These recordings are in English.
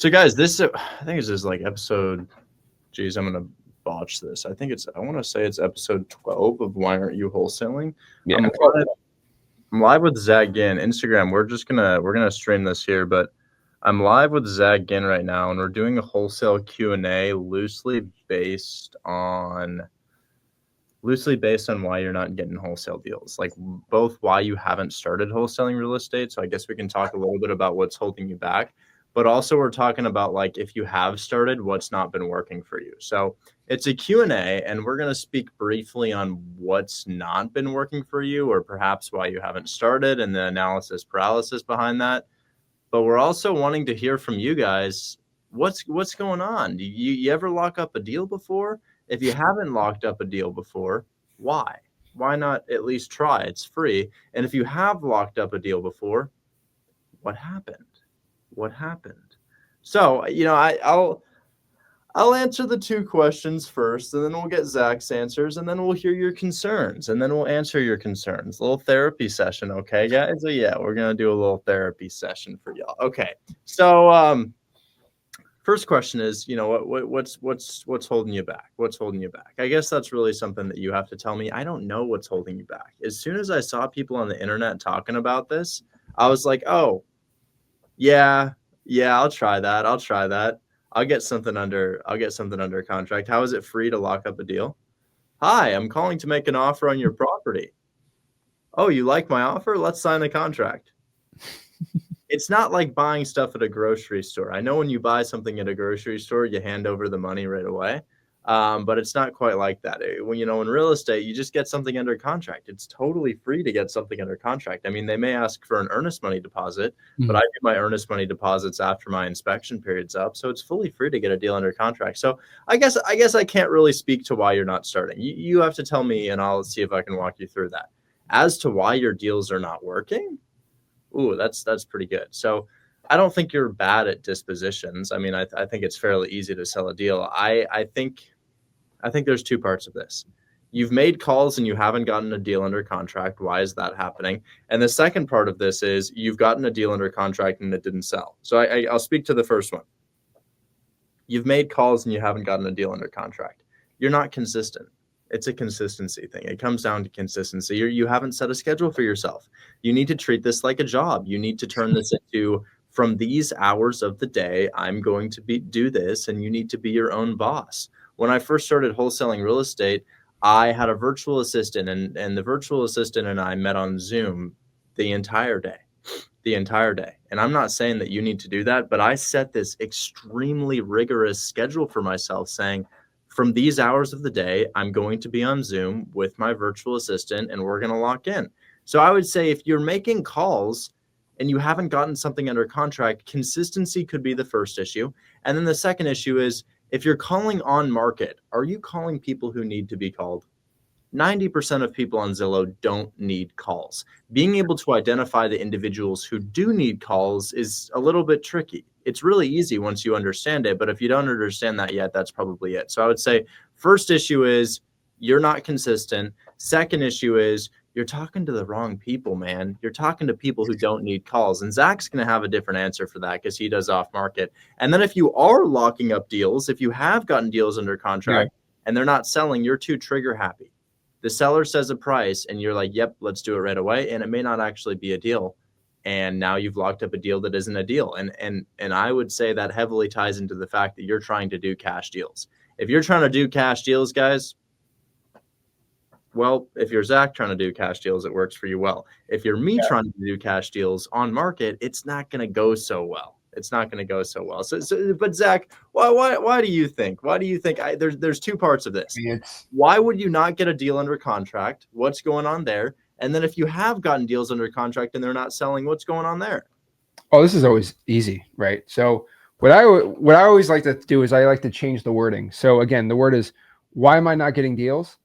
So guys, I think this is like episode. Geez, I'm gonna botch this. I want to say it's episode 12 of Why Aren't You Wholesaling? Yeah. I'm live with Zach Ginn. Instagram. We're gonna stream this here, but I'm live with Zach Ginn right now, and we're doing a wholesale Q&A loosely based on why you're not getting wholesale deals, like both why you haven't started wholesaling real estate. So I guess we can talk a little bit about what's holding you back, but also we're talking about like if you have started, what's not been working for you. So it's a Q&A, and we're going to speak briefly on what's not been working for you, or perhaps why you haven't started and the analysis paralysis behind that. But we're also wanting to hear from you guys. What's going on? You ever lock up a deal before? If you haven't locked up a deal before, why? Why not at least try? It's free. And if you have locked up a deal before, what happened? What happened? So, I'll answer the two questions first, and then we'll get Zach's answers, and then we'll hear your concerns, and then we'll answer your concerns. A little therapy session, okay, guys? So yeah, we're gonna do a little therapy session for y'all. Okay, so first question is, what's holding you back? What's holding you back? I guess that's really something that you have to tell me. I don't know what's holding you back. As soon as I saw people on the internet talking about this, I was like, oh, yeah, I'll try that. I'll get something under contract. How is it free to lock up a deal? Hi, I'm calling to make an offer on your property. Oh, you like my offer? Let's sign the contract. It's not like buying stuff at a grocery store. I know when you buy something at a grocery store, you hand over the money right away. But it's not quite like that. When in real estate, you just get something under contract. It's totally free to get something under contract. I mean, they may ask for an earnest money deposit, but I do my earnest money deposits after my inspection period's up. So it's fully free to get a deal under contract. So I guess I can't really speak to why you're not starting. You have to tell me, and I'll see if I can walk you through that. As to why your deals are not working, ooh, that's pretty good. So I don't think you're bad at dispositions. I mean, I think it's fairly easy to sell a deal. I think there's two parts of this. You've made calls and you haven't gotten a deal under contract. Why is that happening? And the second part of this is you've gotten a deal under contract and it didn't sell. So I'll speak to the first one. You've made calls and you haven't gotten a deal under contract. You're not consistent. It's a consistency thing. It comes down to consistency. You haven't set a schedule for yourself. You need to treat this like a job. You need to turn this into, from these hours of the day, I'm going to do this, and you need to be your own boss. When I first started wholesaling real estate, I had a virtual assistant, and the virtual assistant and I met on Zoom the entire day. And I'm not saying that you need to do that, but I set this extremely rigorous schedule for myself saying, from these hours of the day, I'm going to be on Zoom with my virtual assistant, and we're going to lock in. So I would say if you're making calls and you haven't gotten something under contract, consistency could be the first issue. And then the second issue is, if you're calling on market, are you calling people who need to be called? 90% of people on Zillow don't need calls. Being able to identify the individuals who do need calls is a little bit tricky. It's really easy once you understand it, but if you don't understand that yet, that's probably it. So I would say first issue is you're not consistent. Second issue is you're talking to the wrong people, man. You're talking to people who don't need calls. And Zach's going to have a different answer for that because he does off market. And then if you are locking up deals, if you have gotten deals under contract and they're not selling, you're too trigger happy. The seller says a price and you're like, yep, let's do it right away. And it may not actually be a deal. And now you've locked up a deal that isn't a deal. And I would say that heavily ties into the fact that you're trying to do cash deals. If you're trying to do cash deals, guys, well, if you're Zach trying to do cash deals, it works for you well. If you're me trying to do cash deals on market, it's not going to go so well. So, but Zach, why do you think? There's two parts of this. Why would you not get a deal under contract? What's going on there? And then if you have gotten deals under contract and they're not selling, what's going on there? Oh, this is always easy, right? So what I always like to do is I like to change the wording. So again, the word is, why am I not getting deals?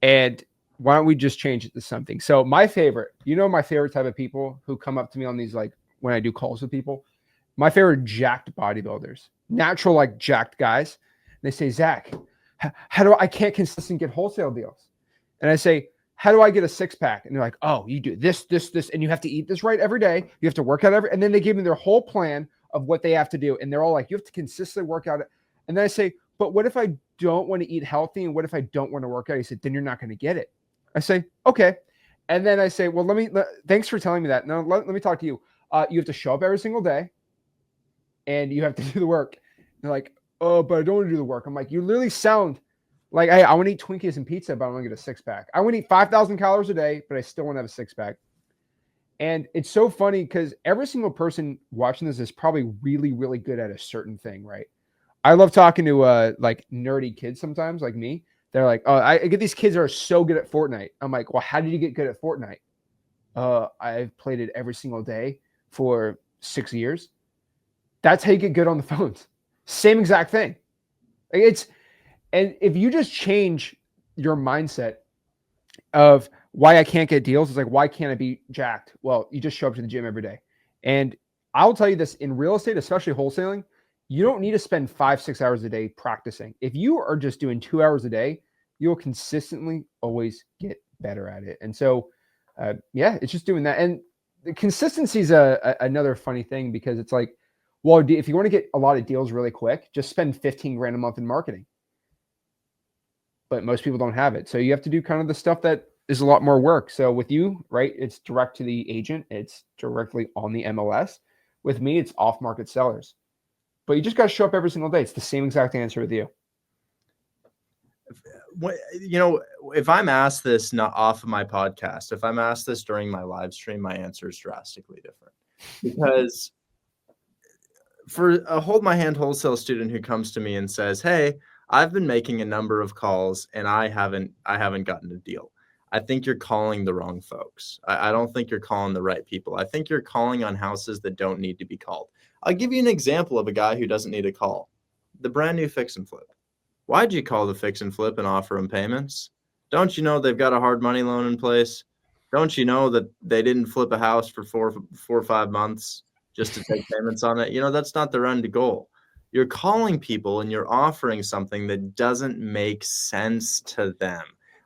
And why don't we just change it to something? So my favorite type of people who come up to me on these, like when I do calls with people, my favorite jacked bodybuilders, natural, like jacked guys. They say, Zach, I can't consistently get wholesale deals. And I say, how do I get a 6-pack? And they're like, oh, you do this, and you have to eat this right every day. You have to work out and then they give me their whole plan of what they have to do. And they're all like, you have to consistently work out. And then I say, but what if I don't want to eat healthy? And what if I don't want to work out? He said, then you're not going to get it. I say, okay. And then I say, well, thanks for telling me that. Now, let me talk to you. You have to show up every single day and you have to do the work. They're like, oh, but I don't want to do the work. I'm like, you literally sound like, hey, I want to eat Twinkies and pizza, but I want to get a 6-pack. I want to eat 5,000 calories a day, but I still want to have a 6-pack. And it's so funny because every single person watching this is probably really, really good at a certain thing, right? I love talking to like nerdy kids sometimes, like me. They're like, oh, I get these kids that are so good at Fortnite. I'm like, well, how did you get good at Fortnite? I've played it every single day for 6 years. That's how you get good on the phones. Same exact thing. And if you just change your mindset of why I can't get deals, it's like, why can't I be jacked? Well, you just show up to the gym every day. And I'll tell you this, in real estate, especially wholesaling, you don't need to spend 5-6 hours a day practicing. If you are just doing 2 hours a day, you'll consistently always get better at it. And so, yeah, it's just doing that. And the consistency is another funny thing, because it's like, well, if you want to get a lot of deals really quick, just spend 15 grand a month in marketing. But most people don't have it. So you have to do kind of the stuff that is a lot more work. So with you, right, it's direct to the agent. It's directly on the MLS. With me, it's off-market sellers. But you just got to show up every single day. It's the same exact answer with you. If I'm asked this not off of my podcast, if I'm asked this during my live stream, my answer is drastically different. Because for a hold my hand wholesale student who comes to me and says, hey, I've been making a number of calls and I haven't gotten a deal. I think you're calling the wrong folks. I don't think you're calling the right people. I think you're calling on houses that don't need to be called. I'll give you an example of a guy who doesn't need a call. The brand new fix and flip. Why'd you call the fix and flip and offer them payments? Don't you know they've got a hard money loan in place? Don't you know that they didn't flip a house for 4 or 5 months just to take payments on it? That's not their end goal. You're calling people and you're offering something that doesn't make sense to them.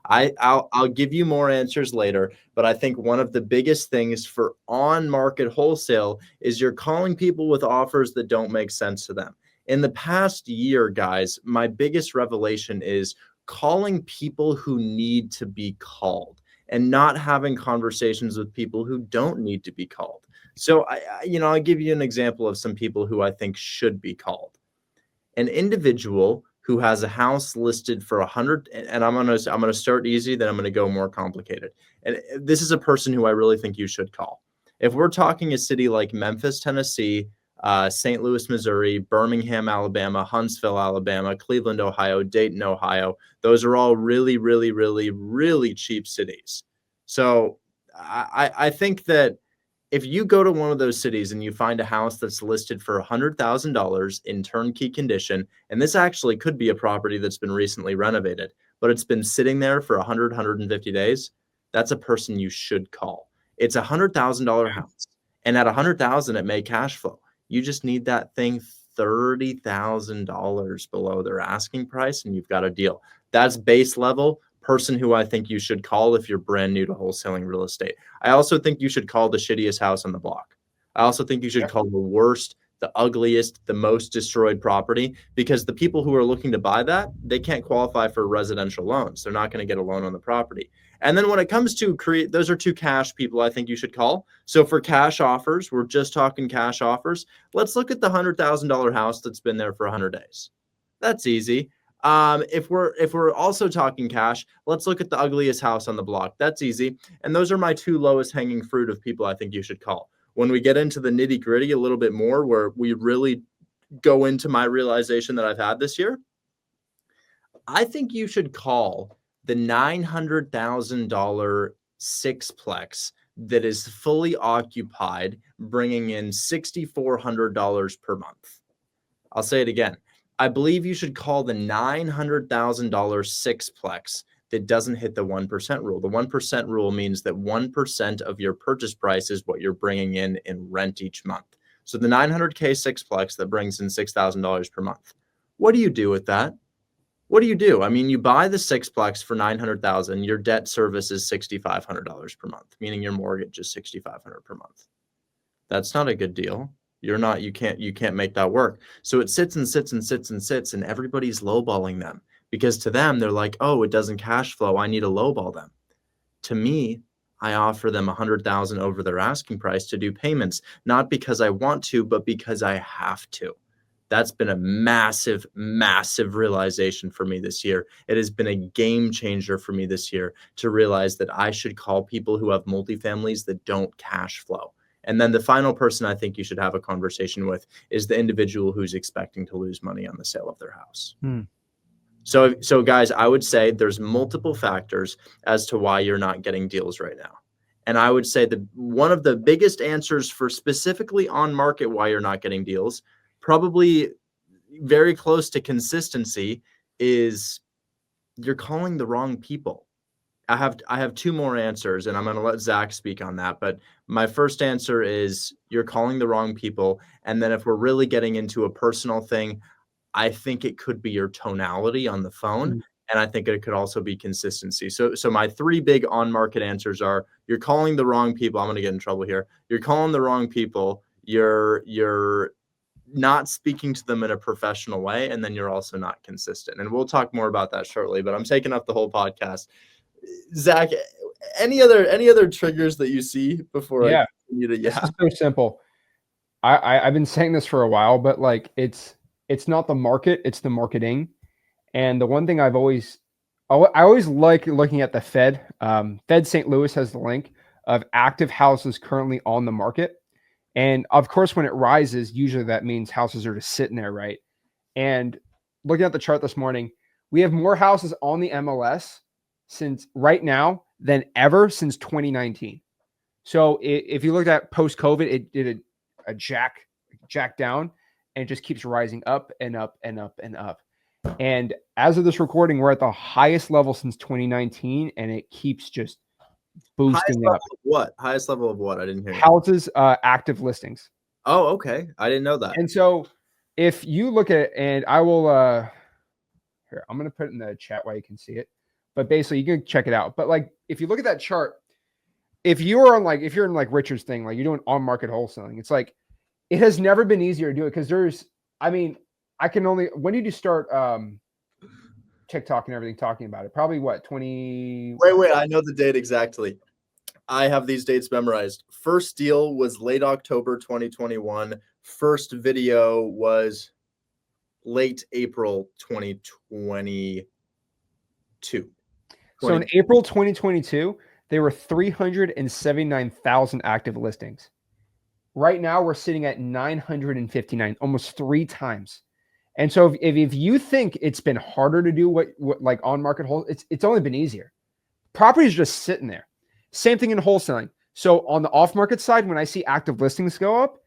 I'll give you more answers later, but I think one of the biggest things for on-market wholesale is you're calling people with offers that don't make sense to them. In the past year, guys, my biggest revelation is calling people who need to be called and not having conversations with people who don't need to be called. So I'll give you an example of some people who I think should be called. An individual who has a house listed for 100, and I'm gonna start easy, then I'm gonna go more complicated. And this is a person who I really think you should call. If we're talking a city like Memphis, Tennessee, St. Louis, Missouri, Birmingham, Alabama, Huntsville, Alabama, Cleveland, Ohio, Dayton, Ohio, those are all really, really, really, really cheap cities. So I think that if you go to one of those cities and you find a house that's listed for $100,000 in turnkey condition, and this actually could be a property that's been recently renovated, but it's been sitting there for 100, 150 days, that's a person you should call. It's a $100,000 house, and at 100,000, it may cash flow. You just need that thing $30,000 below their asking price, and you've got a deal. That's base level. Person who I think you should call if you're brand new to wholesaling real estate. I also think you should call the shittiest house on the block. I also think you should call the worst, the ugliest, the most destroyed property, because the people who are looking to buy that, they can't qualify for residential loans. They're not going to get a loan on the property. And then when it comes to those are two cash people I think you should call. So for cash offers, we're just talking cash offers. Let's look at the $100,000 house that's been there for 100 days. That's easy. If we're also talking cash, let's look at the ugliest house on the block. That's easy. And those are my two lowest hanging fruit of people I think you should call. When we get into the nitty gritty a little bit more, where we really go into my realization that I've had this year, I think you should call the $900,000 sixplex that is fully occupied, bringing in $6,400 per month. I'll say it again. I believe you should call the $900,000 sixplex that doesn't hit the 1% rule. The 1% rule means that 1% of your purchase price is what you're bringing in rent each month. So the 900K sixplex that brings in $6,000 per month. What do you do with that? What do you do? I mean, you buy the sixplex for $900,000. Your debt service is $6,500 per month, meaning your mortgage is $6,500 per month. That's not a good deal. You can't make that work. So it sits and sits and sits and sits, and everybody's lowballing them because to them, they're like, oh, it doesn't cash flow. I need to lowball them. To me, I offer them 100,000 over their asking price to do payments, not because I want to, but because I have to. That's been a massive, massive realization for me this year. It has been a game changer for me this year to realize that I should call people who have multifamilies that don't cash flow. And then the final person I think you should have a conversation with is the individual who's expecting to lose money on the sale of their house. So guys, I would say there's multiple factors as to why you're not getting deals right now. And I would say that one of the biggest answers for specifically on market why you're not getting deals, probably very close to consistency, is you're calling the wrong people. I have two more answers, and I'm going to let Zach speak on that. But my first answer is you're calling the wrong people. And then if we're really getting into a personal thing, I think it could be your tonality on the phone. And I think it could also be consistency. So my three big on-market answers are: you're calling the wrong people. I'm going to get in trouble here. You're calling the wrong people. You're not speaking to them in a professional way. And then you're also not consistent. And we'll talk more about that shortly, but I'm taking up the whole podcast. Zach, any other triggers that you see before I continue to? This is so simple. I've been saying this for a while, but like it's not the market, it's the marketing. And the one thing I always like looking at the Fed. Fed St. Louis has the link of active houses currently on the market. And of course, when it rises, usually that means houses are just sitting there, right? And looking at the chart this morning, we have more houses on the MLS since right now than ever since 2019. So if you looked at post-COVID, it did a jack down, and it just keeps rising up and up and up and up. And as of this recording, we're at the highest level since 2019, and it keeps just boosting up. Highest level of what? I didn't hear. Houses, active listings. Oh, okay. I didn't know that. And so if you look at it, and I will, here, I'm going to put it in the chat while you can see it. But basically, you can check it out. But like, if you look at that chart, if you're in like Richard's thing, like you're doing on-market wholesaling, it's like, it has never been easier to do it because when did you start TikTok and everything talking about it? Probably what, 20? Wait, I know the date exactly. I have these dates memorized. First deal was late October 2021. First video was late April 2022. So in April 2022, there were 379,000 active listings. Right now, we're sitting at 959, almost 3 times. And so if you think it's been harder to do what like on-market wholesale, it's only been easier. Properties are just sitting there. Same thing in wholesaling. So on the off-market side, when I see active listings go up,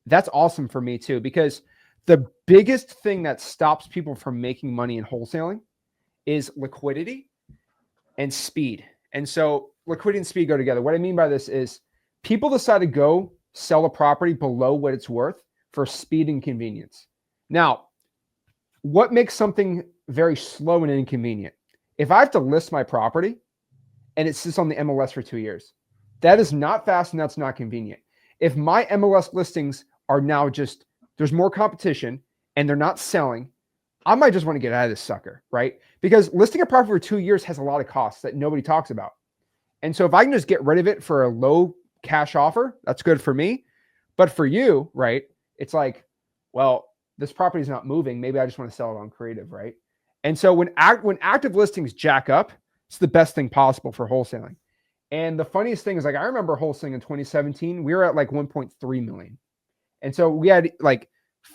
that's awesome for me too, because the biggest thing that stops people from making money in wholesaling is liquidity and speed. And so liquidity and speed go together. What I mean by this is people decide to go sell a property below what it's worth for speed and convenience. Now, what makes something very slow and inconvenient? If I have to list my property and it sits on the MLS for 2 years, that is not fast and that's not convenient. If my MLS listings are now just, there's more competition and they're not selling, I might just want to get out of this sucker, right? Because listing a property for 2 years has a lot of costs that nobody talks about. And so if I can just get rid of it for a low cash offer, that's good for me. But for you, right, it's like, well, this property is not moving. Maybe I just want to sell it on creative, right? And so when active listings jack up, it's the best thing possible for wholesaling. And the funniest thing is, like, I remember wholesaling in 2017, we were at like 1.3 million. And so we had like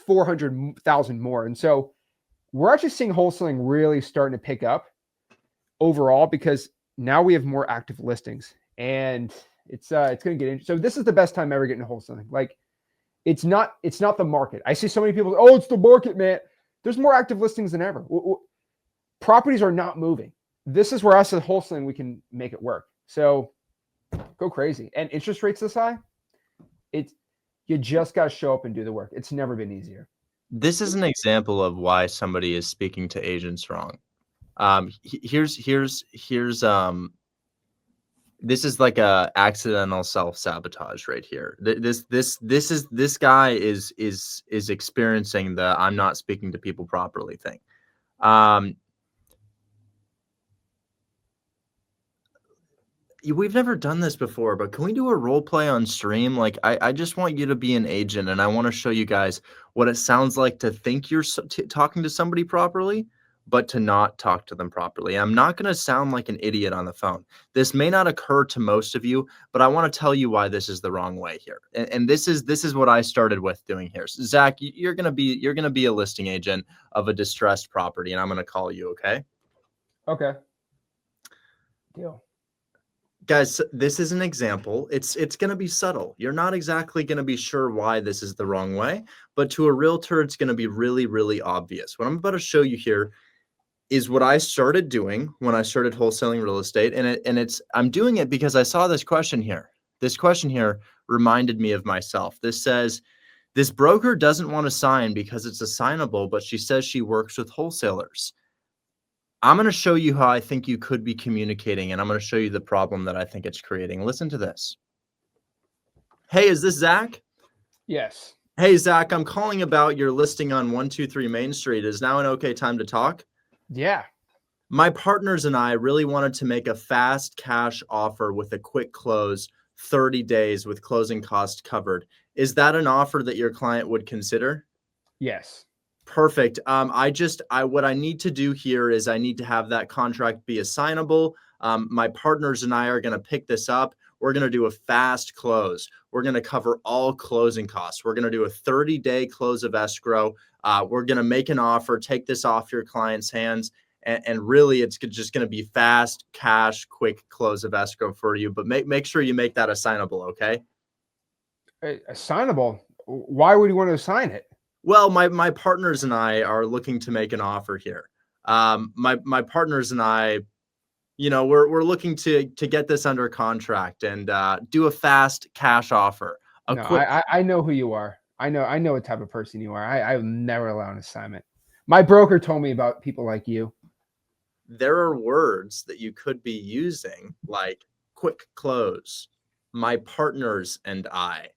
400,000 more. And so we're actually seeing wholesaling really starting to pick up overall because now we have more active listings, and it's going to get in. So this is the best time ever getting wholesaling. Like, it's not the market. I see so many people, oh, it's the market, man. There's more active listings than ever. Properties are not moving. This is where us as wholesaling, we can make it work. So go crazy. And interest rates this high, you just got to show up and do the work. It's never been easier. This is an example of why somebody is speaking to agents wrong. Here's This is like a accidental self-sabotage right here. This guy is experiencing the I'm not speaking to people properly thing. We've never done this before, but can we do a role play on stream? Like, I just want you to be an agent, and I want to show you guys what it sounds like to think you're talking to somebody properly, but to not talk to them properly. I'm not going to sound like an idiot on the phone. This may not occur to most of you, but I want to tell you why this is the wrong way here. And this is what I started with doing here. So Zach, you're gonna be a listing agent of a distressed property, and I'm gonna call you. Okay. Okay. Deal. Guys, this is an example. It's going to be subtle. You're not exactly going to be sure why this is the wrong way, but to a realtor, it's going to be really, really obvious. What I'm about to show you here is what I started doing when I started wholesaling real estate, and I'm doing it because I saw this question here. This question here reminded me of myself. This says, this broker doesn't want to sign because it's assignable, but she says she works with wholesalers. I'm going to show you how I think you could be communicating, and I'm going to show you the problem that I think it's creating. Listen to this. Hey, is this Zach? Yes. Hey, Zach, I'm calling about your listing on 123 Main Street. Is now an okay time to talk? Yeah. My partners and I really wanted to make a fast cash offer with a quick close, 30 days with closing costs covered. Is that an offer that your client would consider? Yes. Perfect. What I need to do here is I need to have that contract be assignable. My partners and I are going to pick this up. We're going to do a fast close. We're going to cover all closing costs. We're going to do a 30-day close of escrow. We're going to make an offer, take this off your client's hands. And really, it's just going to be fast, cash, quick close of escrow for you. But make sure you make that assignable, okay? Assignable? Why would you want to assign it? Well, my partners and I are looking to make an offer here. My partners and I, we're looking to get this under contract and do a fast cash offer. No, I know who you are. I know what type of person you are. I will never allow an assignment. My broker told me about people like you. There are words that you could be using like quick close, my partners and I.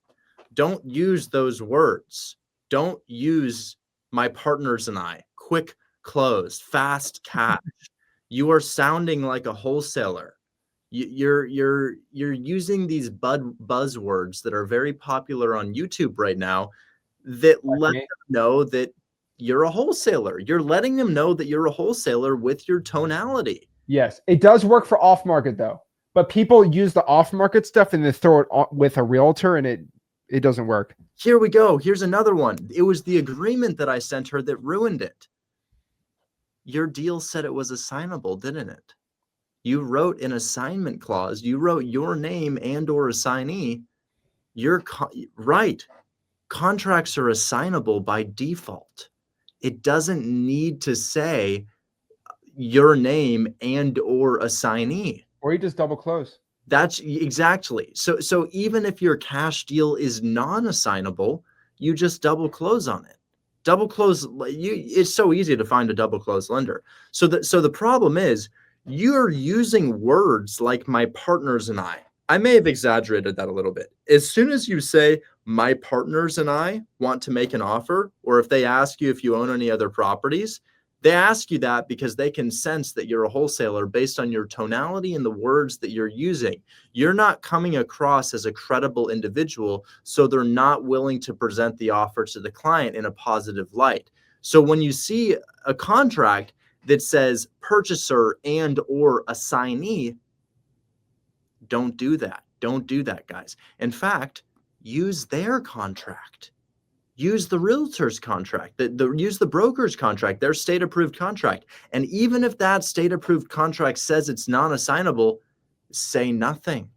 Don't use those words. Don't use my partners and I, quick close, fast cash. You are sounding like a wholesaler. You're using these buzzwords that are very popular on YouTube right now that let them know that you're a wholesaler. You're letting them know that you're a wholesaler with your tonality. Yes, it does work for off market though. But people use the off market stuff and they throw it with a realtor and it doesn't work. Here we go. Here's another one. It was the agreement that I sent her that ruined it. Your deal said it was assignable, didn't it? You wrote an assignment clause. You wrote your name and or assignee. You're right. Contracts are assignable by default. It doesn't need to say your name and or assignee. Or you just double close. That's exactly. So even if your cash deal is non-assignable, you just double close on it. Double close, it's so easy to find a double close lender. So the problem is you're using words like my partners and I may have exaggerated that a little bit. As soon as you say my partners and I want to make an offer, or if they ask you if you own any other properties, they ask you that because they can sense that you're a wholesaler based on your tonality and the words that you're using. You're not coming across as a credible individual, so they're not willing to present the offer to the client in a positive light. So when you see a contract that says purchaser and or assignee, don't do that. Don't do that, guys. In fact, use their contract. Use the realtor's contract, use the broker's contract, their state-approved contract. And even if that state-approved contract says it's non-assignable, say nothing.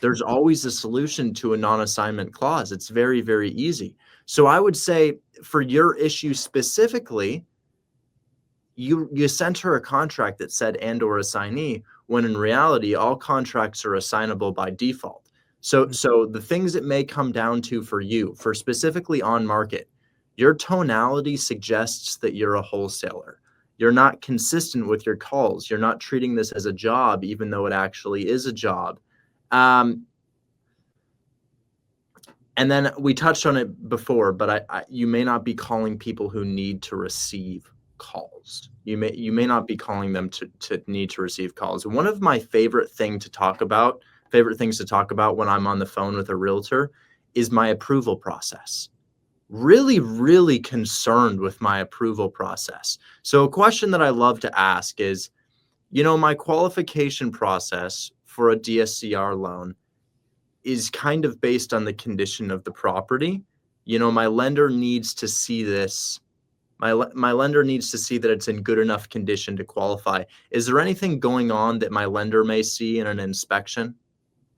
There's always a solution to a non-assignment clause. It's very, very easy. So I would say for your issue specifically, you sent her a contract that said and or assignee, when in reality, all contracts are assignable by default. So the things it may come down to for you, for specifically on market, your tonality suggests that you're a wholesaler. You're not consistent with your calls. You're not treating this as a job, even though it actually is a job. And then we touched on it before, but you may not be calling people who need to receive calls. You may not be calling them to need to receive calls. One of my favorite things to talk about when I'm on the phone with a realtor is my approval process. Really, really concerned with my approval process. So a question that I love to ask is, my qualification process for a DSCR loan is kind of based on the condition of the property. My lender needs to see this. My lender needs to see that it's in good enough condition to qualify. Is there anything going on that my lender may see in an inspection?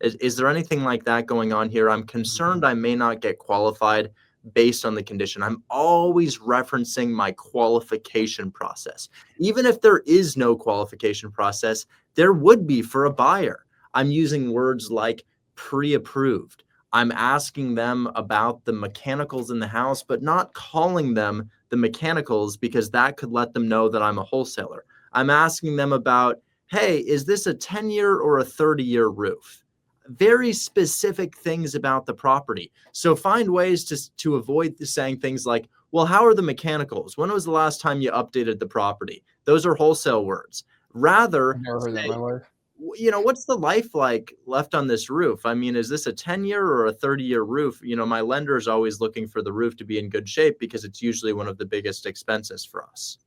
Is there anything like that going on here? I'm concerned I may not get qualified based on the condition. I'm always referencing my qualification process. Even if there is no qualification process, there would be for a buyer. I'm using words like pre-approved. I'm asking them about the mechanicals in the house, but not calling them the mechanicals because that could let them know that I'm a wholesaler. I'm asking them about, hey, is this a 10-year or a 30-year roof? Very specific things about the property. So find ways to avoid saying things like, well, how are the mechanicals? When was the last time you updated the property? Those are wholesale words. Rather, I've never heard that in my life. What's the life like left on this roof? I mean, is this a 10-year or a 30-year roof? My lender is always looking for the roof to be in good shape because it's usually one of the biggest expenses for us,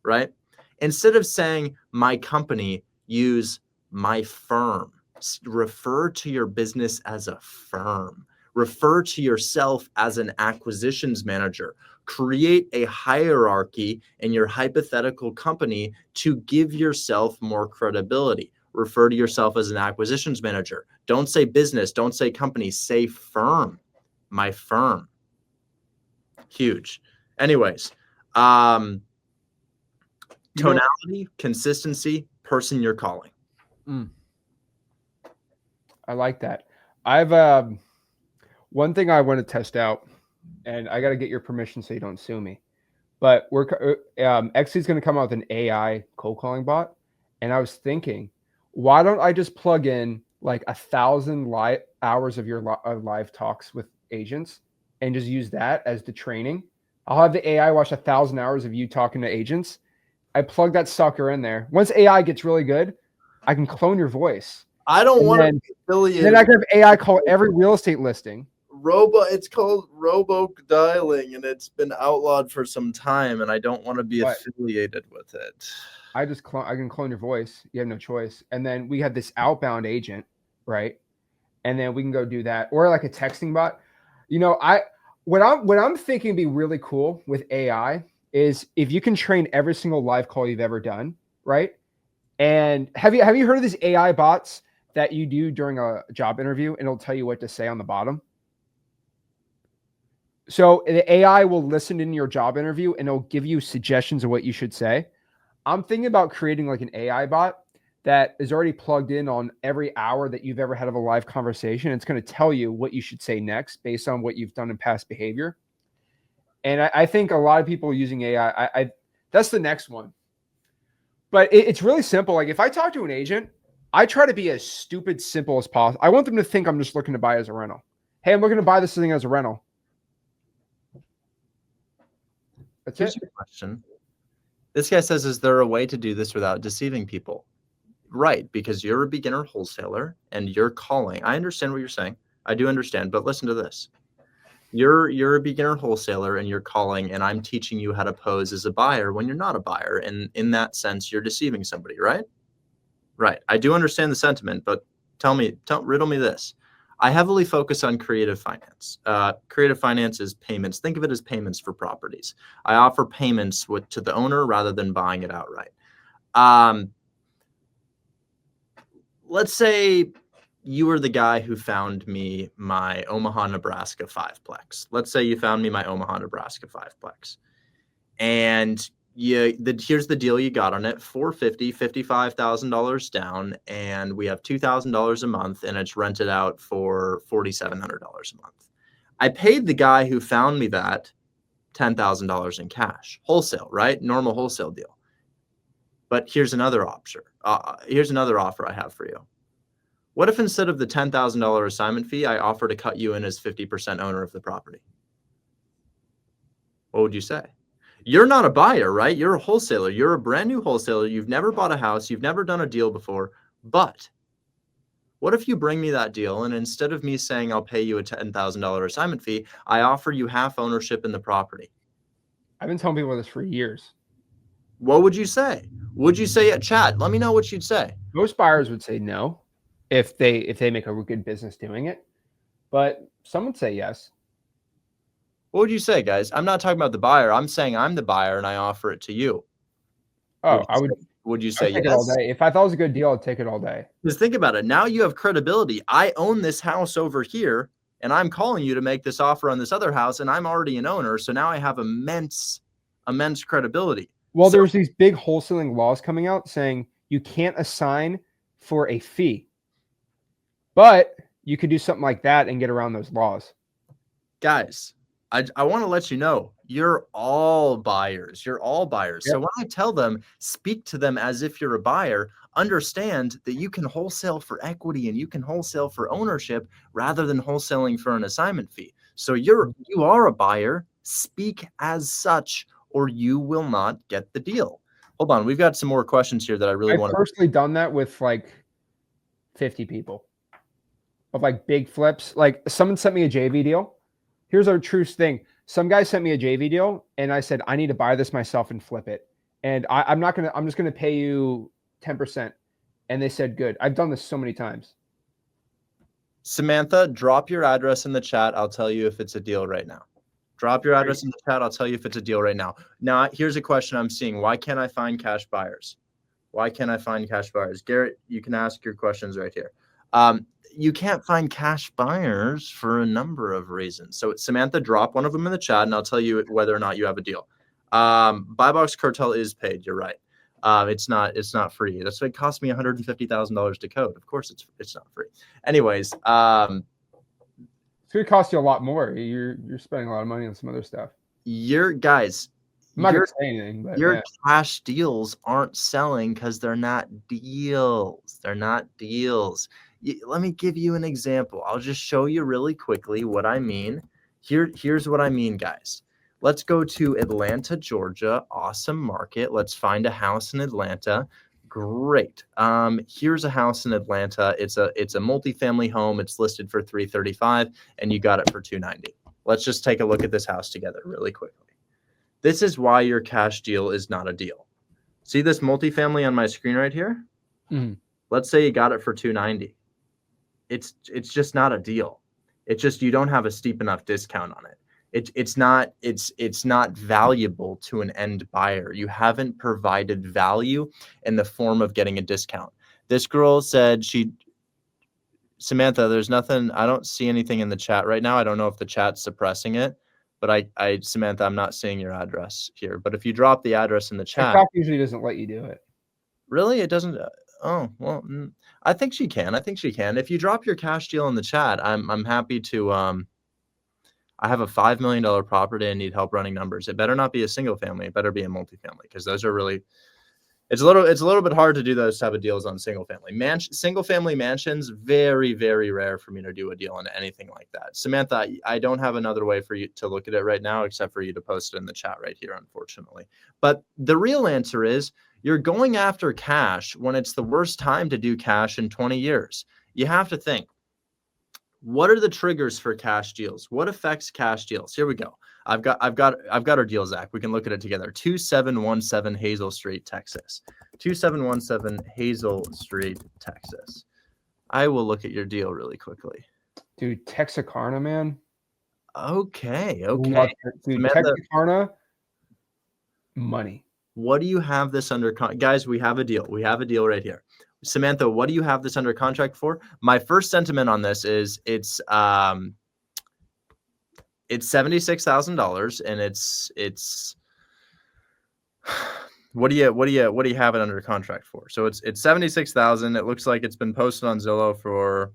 right? Instead of saying my company, use my firm. Refer to your business as a firm. Refer to yourself as an acquisitions manager. Create a hierarchy in your hypothetical company to give yourself more credibility. Refer to yourself as an acquisitions manager. Don't say business. Don't say company. Say firm. My firm. Huge. Anyways, tonality, consistency, person you're calling. I like that. I've one thing I want to test out, and I got to get your permission so you don't sue me. But we're XC is going to come out with an AI cold calling bot, and I was thinking, why don't I just plug in like 1,000 live hours of your live talks with agents, and just use that as the training? I'll have the AI watch 1,000 hours of you talking to agents. I plug that sucker in there. Once AI gets really good, I can clone your voice. I don't want to be affiliated. Then I can have AI call every real estate listing. It's called robo dialing, and it's been outlawed for some time, and I don't want to be affiliated with it. I can clone your voice. You have no choice. And then we have this outbound agent, right? And then we can go do that, or like a texting bot. What I'm thinking would be really cool with AI is if you can train every single live call you've ever done, right? And have you heard of these AI bots that you do during a job interview, and it'll tell you what to say on the bottom? So the AI will listen in your job interview and it'll give you suggestions of what you should say. I'm thinking about creating like an AI bot that is already plugged in on every hour that you've ever had of a live conversation. It's going to tell you what you should say next based on what you've done in past behavior. And I think a lot of people are using AI. That's the next one. But it's really simple. Like if I talk to an agent, I try to be as stupid simple as possible. I want them to think I'm just looking to buy as a rental. Hey, I'm looking to buy this thing as a rental. Here's your question. This guy says, is there a way to do this without deceiving people? Right, because you're a beginner wholesaler and you're calling. I understand what you're saying. I do understand, but listen to this. You're a beginner wholesaler and you're calling, and I'm teaching you how to pose as a buyer when you're not a buyer. And in that sense, you're deceiving somebody, right? Right. I do understand the sentiment, but riddle me this. I heavily focus on creative finance. Creative finance is payments. Think of it as payments for properties. I offer payments to the owner rather than buying it outright. Let's say you were the guy who found me my Omaha, Nebraska 5-plex. Let's say you found me my Omaha, Nebraska 5-plex. And here's the deal you got on it: $450,000, $55,000 down, and we have $2,000 a month, and it's rented out for $4,700 a month. I paid the guy who found me that $10,000 in cash, wholesale, right? Normal wholesale deal. But here's another offer I have for you. What if instead of the $10,000 assignment fee, I offer to cut you in as 50% owner of the property? What would you say? You're not a buyer, right? You're a wholesaler. You're a brand new wholesaler. You've never bought a house. You've never done a deal before. But what if you bring me that deal and instead of me saying I'll pay you a $10,000 assignment fee, I offer you half ownership in the property? I've been telling people this for years. What would you say? Would you say it, chat? Let me know what you'd say. Most buyers would say no if they make a good business doing it, but some would say yes. What would you say, guys? I'm not talking about the buyer. I'm saying I'm the buyer and I offer it to you. Oh, Would you say take yes? it all day. If I thought it was a good deal, I'd take it all day. Because think about it. Now you have credibility. I own this house over here, and I'm calling you to make this offer on this other house, and I'm already an owner. So now I have immense credibility. Well, there's these big wholesaling laws coming out saying you can't assign for a fee, but you could do something like that and get around those laws. Guys, I want to let you know, you're all buyers. You're all buyers. Yep. So when I tell them, speak to them as if you're a buyer, understand that you can wholesale for equity and you can wholesale for ownership rather than wholesaling for an assignment fee. So you are a buyer. Speak as such, or you will not get the deal. Hold on, we've got some more questions here that I really want to. I've personally done that with like 50 people of like big flips. Like someone sent me a JV deal. Here's our true thing. Some guy sent me a JV deal and I said, I need to buy this myself and flip it. And I'm just going to pay you 10%. And they said, good. I've done this so many times. Samantha, drop your address in the chat. I'll tell you if it's a deal right now. Drop your address in the chat. I'll tell you if it's a deal right now. Now, here's a question I'm seeing. Why can't I find cash buyers? Why can't I find cash buyers? Garrett, you can ask your questions right here. You can't find cash buyers for a number of reasons. So Samantha, drop one of them in the chat and I'll tell you whether or not you have a deal. Buy box cartel is paid. You're right. It's not free. That's what it cost me $150,000 to code. Of course it's not free. Anyways, it's going to cost you a lot more. You're spending a lot of money on some other stuff. Your guys, I'm not going to say anything, but your cash deals aren't selling because they're not deals. They're not deals. Let me give you an example. I'll just show you really quickly what I mean. Here's what I mean, guys. Let's go to Atlanta, Georgia. Awesome market. Let's find a house in Atlanta. Great. Here's a house in Atlanta. It's a multifamily home. It's listed for $335 and you got it for $290. Let's just take a look at this house together really quickly. This is why your cash deal is not a deal. See this multifamily on my screen right here? Mm-hmm. Let's say you got it for $290. It's just not a deal. It's just you don't have a steep enough discount on it. It's not valuable to an end buyer. You haven't provided value in the form of getting a discount. This girl said Samantha, there's nothing. I don't see anything in the chat right now. I don't know if the chat's suppressing it, but Samantha, I'm not seeing your address here. But if you drop the address in the chat, TikTok usually doesn't let you do it. Really, it doesn't. Oh well, I think she can. If you drop your cash deal in the chat, I'm happy to. I have a $5 million property and need help running numbers. It better not be a single family. It better be a multifamily because those are really. It's a little bit hard to do those type of deals on single family mansions. Very, very rare for me to do a deal on anything like that. Samantha, I don't have another way for you to look at it right now except for you to post it in the chat right here, unfortunately. But the real answer is you're going after cash when it's the worst time to do cash in 20 years. You have to think. What are the triggers for cash deals? What affects cash deals? Here we go. I've got our deal, Zach. We can look at it together. 2717 Hazel Street, Texas. 2717 Hazel Street, Texas. I will look at your deal really quickly. Dude, Texarkana, man. Okay. Dude, Texarkana, money. What do you have this under? Guys, we have a deal. We have a deal right here. Samantha, what do you have this under contract for? My first sentiment on this is it's $76,000 and it's what do you have it under contract for? So it's $76,000. It looks like it's been posted on Zillow for,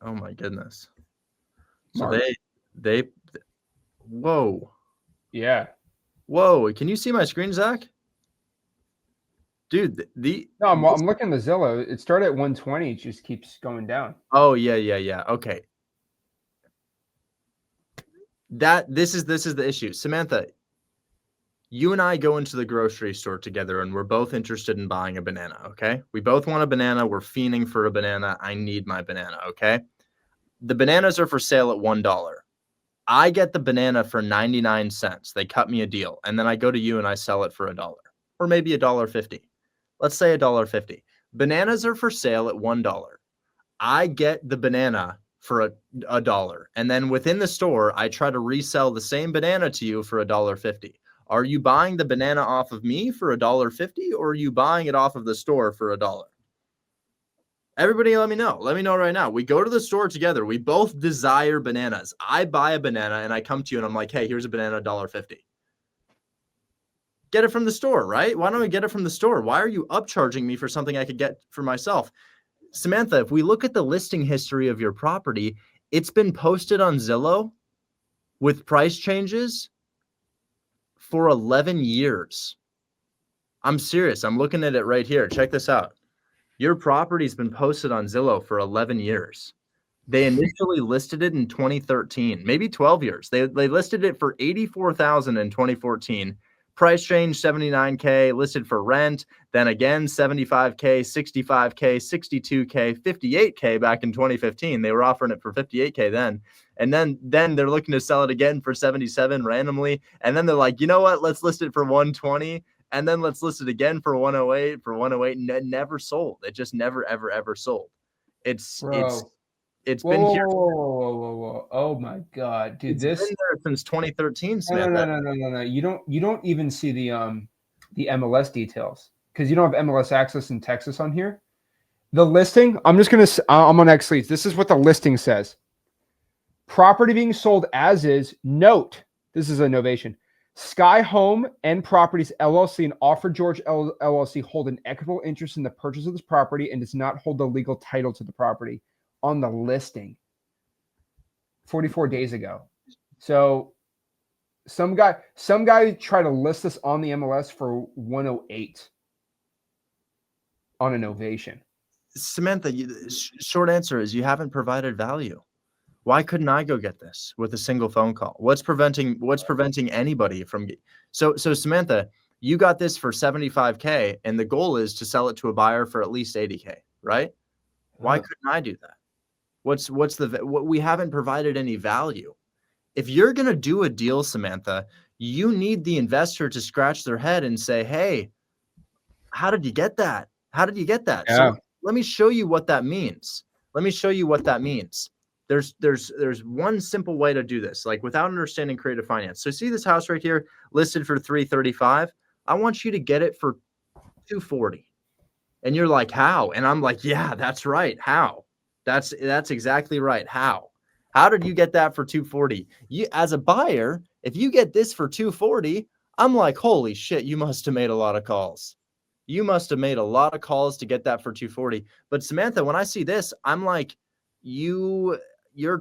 oh my goodness. So Mark. they whoa. Yeah. Whoa, can you see my screen, Zach? Dude, No, I'm looking at the Zillow. It started at 120. It just keeps going down. oh yeah. Okay. This is the issue. Samantha, you and I go into the grocery store together and we're both interested in buying a banana, okay? We both want a banana. We're fiending for a banana. I need my banana, okay? The bananas are for sale at $1. I get the banana for 99 cents. They cut me a deal. And then I go to you and I sell it for $1 or maybe $1.50. Let's say $1.50. Bananas are for sale at $1. I get the banana for a dollar. And then within the store, I try to resell the same banana to you for $1.50. Are you buying the banana off of me for $1.50 or are you buying it off of the store for $1? Everybody let me know. Let me know right now. We go to the store together. We both desire bananas. I buy a banana and I come to you and I'm like, hey, here's a banana, $1.50. Get it from the store, right? Why don't I get it from the store? Why are you upcharging me for something I could get for myself? Samantha, if we look at the listing history of your property, it's been posted on Zillow with price changes for 11 years. I'm serious. I'm looking at it right here. Check this out. Your property's been posted on Zillow for 11 years. They initially listed it in 2013, maybe 12 years. They listed it for $84,000 in 2014. Price change $79K, listed for rent, then again $75K, $65K, $62K, $58K back in 2015. They were offering it for $58K then. And then they're looking to sell it again for $77 randomly. And then they're like, you know what? Let's list it for $120. And then let's list it again for $108, for $108. Never sold. It just never, ever sold. It's been here. Whoa. Oh my God, dude. It's been there since 2013, Samantha. No. You don't even see the MLS details because you don't have MLS access in Texas on here. The listing, I'm on X Leads. This is what the listing says. Property being sold as is. Note, this is a novation. Sky Home and Properties LLC and Offer George LLC hold an equitable interest in the purchase of this property and does not hold the legal title to the property on the listing 44 days ago. So some guy tried to list this on the MLS for 108 on a novation. Samantha, short answer is you haven't provided value. Why couldn't I go get this with a single phone call? What's preventing anybody from? So Samantha, you got this for $75K, and the goal is to sell it to a buyer for at least $80K, right? Why couldn't I do that? We haven't provided any value. If you're gonna do a deal, Samantha, you need the investor to scratch their head and say, "Hey, how did you get that? How did you get that?" Yeah. So let me show you what that means. There's one simple way to do this, like without understanding creative finance. So see this house right here listed for $335. I want you to get it for $240. And you're like, how? And I'm like, yeah, that's right. How? That's exactly right. How did you get that for $240? You, as a buyer, if you get this for $240, I'm like, holy shit, you must have made a lot of calls. You must have made a lot of calls to get that for $240. But Samantha, when I see this, I'm like, you're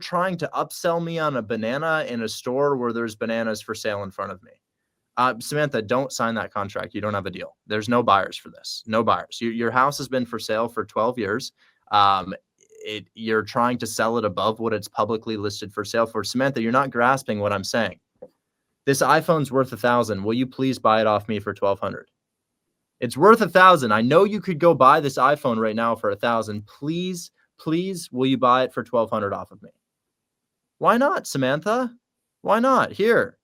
trying to upsell me on a banana in a store where there's bananas for sale in front of me. Samantha, don't sign that contract. You don't have a deal. There's no buyers for this. No buyers. Your house has been for sale for 12 years. You're trying to sell it above what it's publicly listed for sale for. Samantha, you're not grasping what I'm saying. This iPhone's worth $1,000. Will you please buy it off me for $1,200? It's worth $1,000. I know you could go buy this iPhone right now for $1,000. Please, will you buy it for $1,200 off of me? Why not, Samantha? Why not? Here,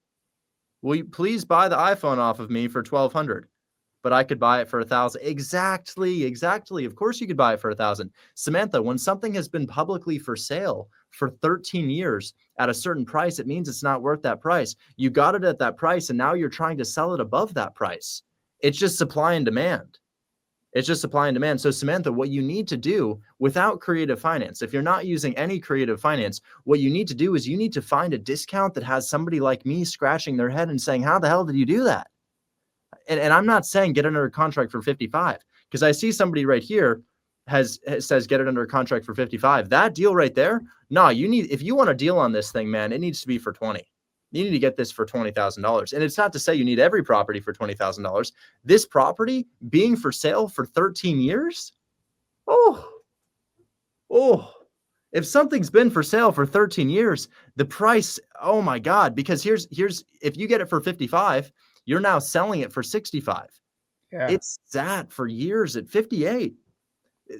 will you please buy the iPhone off of me for $1,200? But I could buy it for $1,000. Exactly. Of course you could buy it for $1,000. Samantha, when something has been publicly for sale for 13 years at a certain price, it means it's not worth that price. You got it at that price, and now you're trying to sell it above that price. It's just supply and demand. So Samantha, what you need to do without creative finance, if you're not using any creative finance, what you need to do is you need to find a discount that has somebody like me scratching their head and saying, how the hell did you do that? And I'm not saying get under a contract for 55, because I see somebody right here says get it under a contract for 55. That deal right there, no, if you want a deal on this thing, man, it needs to be for 20. You need to get this for $20,000. And it's not to say you need every property for $20,000. This property being for sale for 13 years. Oh, if something's been for sale for 13 years, the price, oh my God, because here's if you get it for 55, you're now selling it for 65. Yeah. It's sat for years at 58.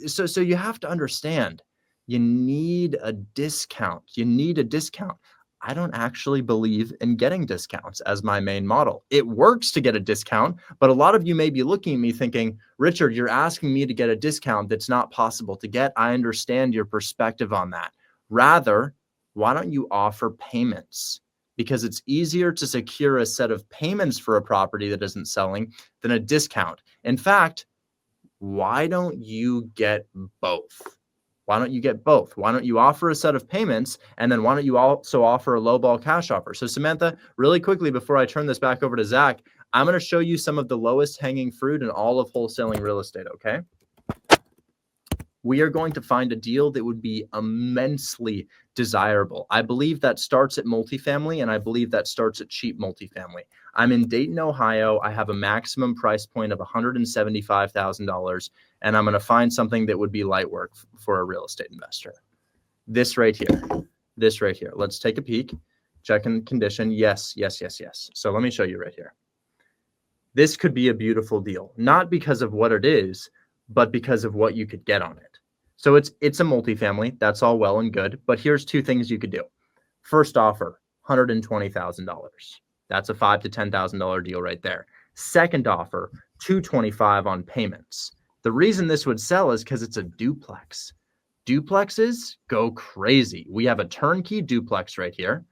So you have to understand, you need a discount. You need a discount. I don't actually believe in getting discounts as my main model. It works to get a discount, but a lot of you may be looking at me thinking, Richard, you're asking me to get a discount that's not possible to get. I understand your perspective on that. Rather, why don't you offer payments? Because it's easier to secure a set of payments for a property that isn't selling than a discount. In fact, why don't you get both? Why don't you get both? Why don't you offer a set of payments, and then why don't you also offer a lowball cash offer? So Samantha, really quickly before I turn this back over to Zach, I'm going to show you some of the lowest hanging fruit in all of wholesaling real estate, okay? We are going to find a deal that would be immensely desirable. I believe that starts at multifamily, and I believe that starts at cheap multifamily. I'm in Dayton, Ohio. I have a maximum price point of $175,000, and I'm going to find something that would be light work for a real estate investor. This right here. Let's take a peek. Check in condition. Yes. So let me show you right here. This could be a beautiful deal, not because of what it is, but because of what you could get on it. So it's a multifamily. That's all well and good. But here's two things you could do. First offer, $120,000. That's a $5,000 to $10,000 deal right there. Second offer, $225,000 on payments. The reason this would sell is because it's a duplex. Duplexes go crazy. We have a turnkey duplex right here,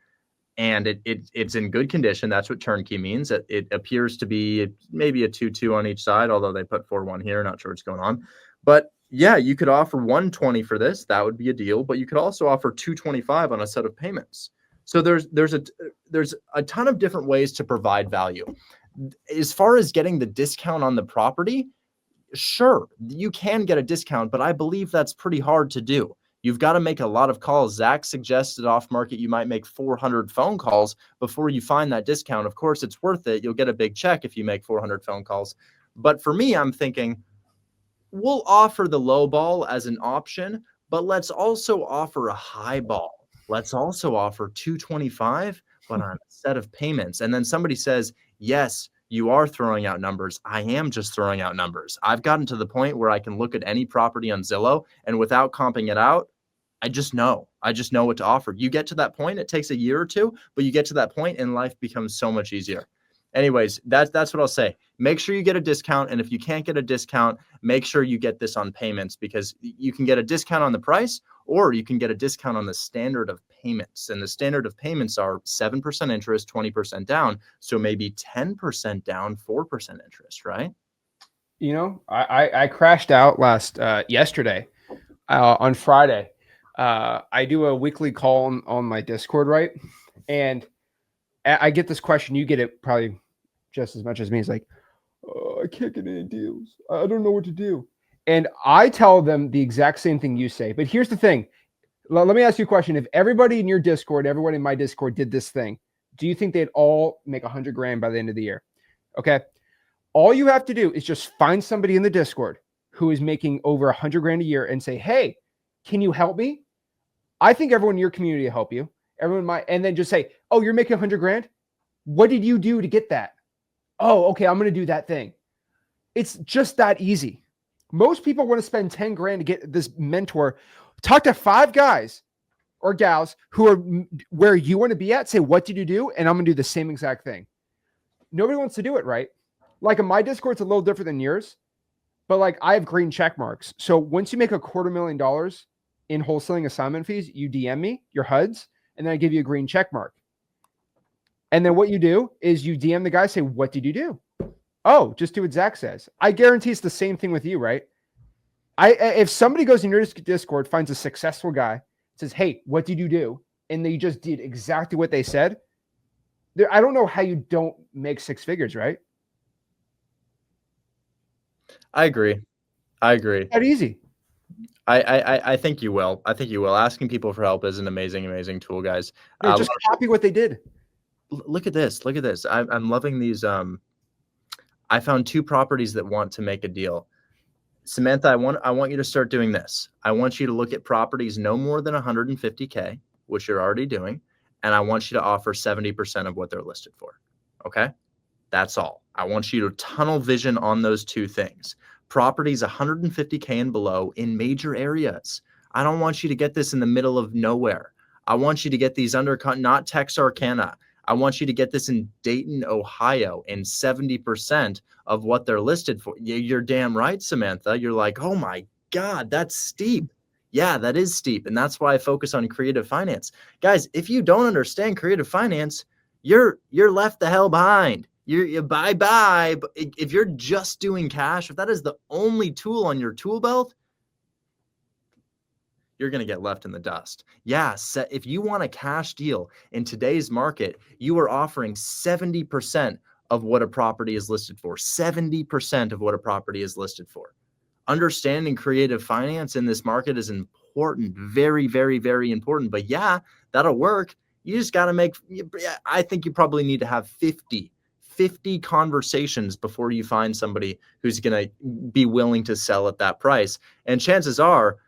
and it's in good condition. That's what turnkey means. It appears to be maybe a 2-2 on each side, although they put 4-1 here. Not sure what's going on. But yeah, you could offer $120,000 for this. That would be a deal. But you could also offer $225,000 on a set of payments. So there's a ton of different ways to provide value. As far as getting the discount on the property, sure, you can get a discount, but I believe that's pretty hard to do. You've got to make a lot of calls. Zach suggested off market you might make 400 phone calls before you find that discount. Of course, it's worth it. You'll get a big check if you make 400 phone calls. But for me, I'm thinking we'll offer the low ball as an option, but let's also offer a high ball. Let's also offer $225,000, but on a set of payments. And then somebody says, yes, you are throwing out numbers. I am just throwing out numbers. I've gotten to the point where I can look at any property on Zillow, and without comping it out, I just know what to offer. You get to that point, it takes a year or two, but you get to that point and life becomes so much easier. Anyways, that's what I'll say. Make sure you get a discount. And if you can't get a discount, make sure you get this on payments, because you can get a discount on the price, or you can get a discount on the standard of payments. And the standard of payments are 7% interest, 20% down. So maybe 10% down, 4% interest, right? You know, I crashed out yesterday on Friday. I do a weekly call on my Discord, right? And I get this question. You get it probably just as much as me. It's like, oh, I can't get any deals. I don't know what to do. And I tell them the exact same thing you say. But here's the thing. Let me ask you a question. If everybody in your Discord, everyone in my Discord did this thing, do you think they'd all make $100,000 by the end of the year? Okay. All you have to do is just find somebody in the Discord who is making over $100,000 a year and say, hey, can you help me? I think everyone in your community will help you. Everyone might, and then just say, oh, you're making $100,000. What did you do to get that? Oh, okay. I'm going to do that thing. It's just that easy. Most people want to spend $10,000 to get this mentor. Talk to 5 guys or gals who are where you want to be at. Say, what did you do? And I'm going to do the same exact thing. Nobody wants to do it, right? Like in my Discord, it's a little different than yours, but like I have green check marks. So once you make $250,000 in wholesaling assignment fees, you DM me your HUDs, and then I give you a green check mark. And then what you do is you DM the guy, say, what did you do? Oh, just do what Zach says. I guarantee it's the same thing with you, right? If somebody goes in your Discord, finds a successful guy, says, hey, what did you do? And they just did exactly what they said. I don't know how you don't make 6 figures, right? I agree. That easy. I think you will. Asking people for help is an amazing tool, guys. Just copy what they did. look at this. Look at this. I'm loving these. I found 2 properties that want to make a deal. Samantha, I want you to start doing this. I want you to look at properties no more than 150K, which you're already doing, and I want you to offer 70% of what they're listed for. Okay? That's all. I want you to tunnel vision on those 2 things. Properties 150K and below in major areas. I don't want you to get this in the middle of nowhere. I want you to get these not Texarkana. I want you to get this in Dayton, Ohio, and 70% of what they're listed for. You're damn right, Samantha. You're like, oh my God, that's steep. Yeah, that is steep. And that's why I focus on creative finance. Guys, if you don't understand creative finance, you're left the hell behind. You're bye-bye. But if you're just doing cash, if that is the only tool on your tool belt, you're going to get left in the dust. Yeah, if you want a cash deal in today's market, you are offering 70% of what a property is listed for. 70% of what a property is listed for. Understanding creative finance in this market is important. Very, very, very important. But yeah, that'll work. You just got to make, I think you probably need to have 50 conversations before you find somebody who's going to be willing to sell at that price. And chances are,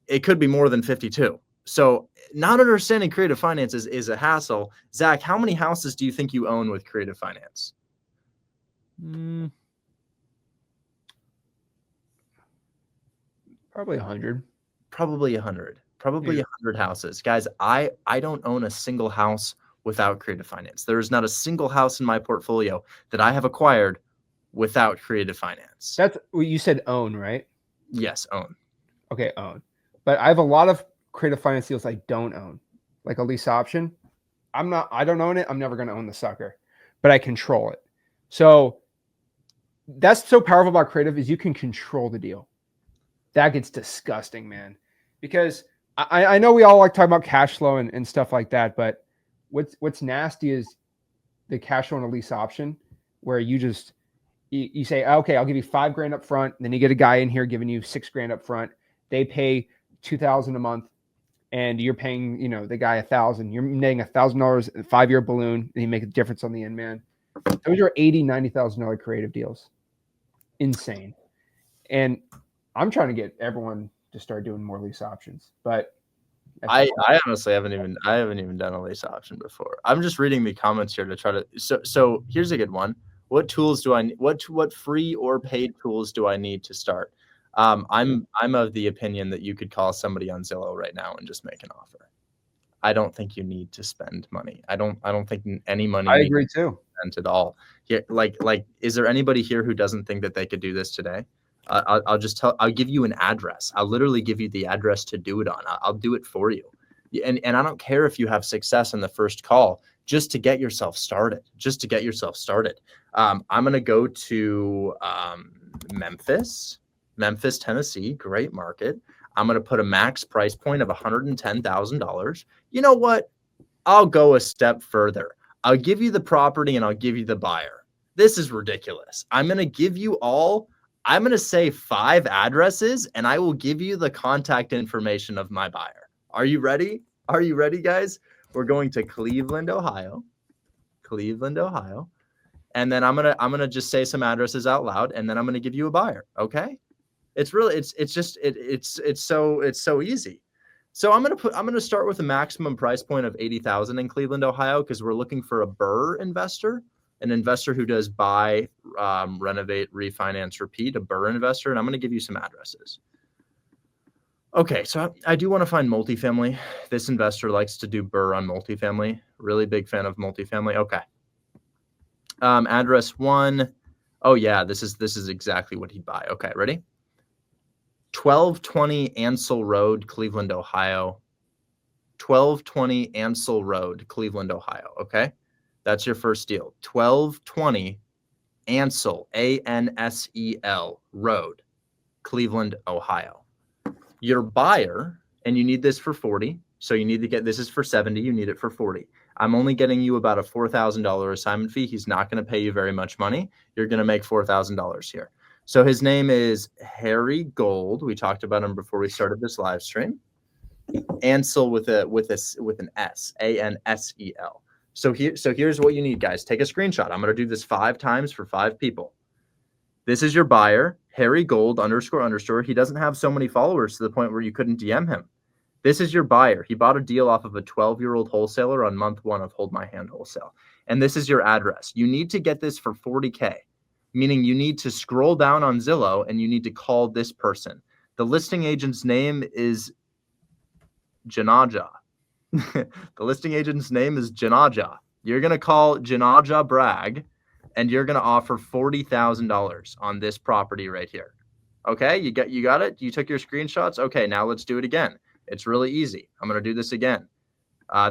it could be more than 52. So not understanding creative finance is a hassle. Zach, how many houses do you think you own with creative finance? Probably 100. Probably 100. Probably 100 houses. Guys, I don't own a single house without creative finance. There is not a single house in my portfolio that I have acquired without creative finance. That's what you said, own, right? Yes, own. Okay, own. But I have a lot of creative finance deals I don't own, like a lease option. I don't own it. I'm never going to own the sucker, but I control it. So that's so powerful about creative is you can control the deal. That gets disgusting, man, because I know we all like talking about cash flow and stuff like that, but what's nasty is the cash flow on a lease option where you say, okay, I'll give you $5,000 up front. And then you get a guy in here giving you $6,000 up front. They pay $2,000 a month and you're paying, the guy $1,000. You're netting $1,000 a 5-year balloon and you make a difference on the end, man. Those are $80,000, $90,000 creative deals. Insane. And I'm trying to get everyone to start doing more lease options, but I honestly haven't even done a lease option before. I'm just reading the comments here to try to. So here's a good one. What tools do I need? What free or paid tools do I need to start? I'm of the opinion that you could call somebody on Zillow right now and just make an offer. I don't think you need to spend money. I don't think any money. I agree too. Spent at all. Here, like, is there anybody here who doesn't think that they could do this today? I'll give you an address. I'll literally give you the address to do it on. I'll do it for you. And I don't care if you have success in the first call, just to get yourself started. I'm going to go to Memphis, Tennessee, great market. I'm going to put a max price point of $110,000. You know what? I'll go a step further. I'll give you the property and I'll give you the buyer. This is ridiculous. I'm going to say 5 addresses and I will give you the contact information of my buyer. Are you ready? Are you ready, guys? We're going to Cleveland, Ohio. And then I'm going to just say some addresses out loud and then I'm going to give you a buyer, okay? It's so easy. So I'm going to start with a maximum price point of $80,000 in Cleveland, Ohio because we're looking for a BRRRR investor. An investor who does buy, renovate, refinance, repeat, a BRRRR investor, and I'm going to give you some addresses. Okay, so I do want to find multifamily. This investor likes to do BRRRR on multifamily. Really big fan of multifamily. Okay. Address 1. Oh yeah, this is exactly what he'd buy. Okay, ready? 1220 Ansel Road, Cleveland, Ohio. 1220 Ansel Road, Cleveland, Ohio. Okay. That's your first deal. 1220 Ansel, Ansel Road, Cleveland, Ohio. Your buyer, and you need this for 40. So you need to get, this is for 70. You need it for 40. I'm only getting you about a $4,000 assignment fee. He's not going to pay you very much money. You're going to make $4,000 here. So his name is Harry Gold. We talked about him before we started this live stream. Ansel with an S, Ansel. So here's what you need, guys. Take a screenshot. I'm going to do this 5 times for 5 people. This is your buyer, Harry Gold __. He doesn't have so many followers to the point where you couldn't DM him. This is your buyer. He bought a deal off of a 12-year-old wholesaler on month 1 of Hold My Hand Wholesale. And this is your address. You need to get this for 40K, meaning you need to scroll down on Zillow and you need to call this person. The listing agent's name is Janja. The listing agent's name is Janja. You're going to call Janja Bragg, and you're going to offer $40,000 on this property right here. Okay, you got it? You took your screenshots? Okay, now let's do it again. It's really easy. I'm going to do this again.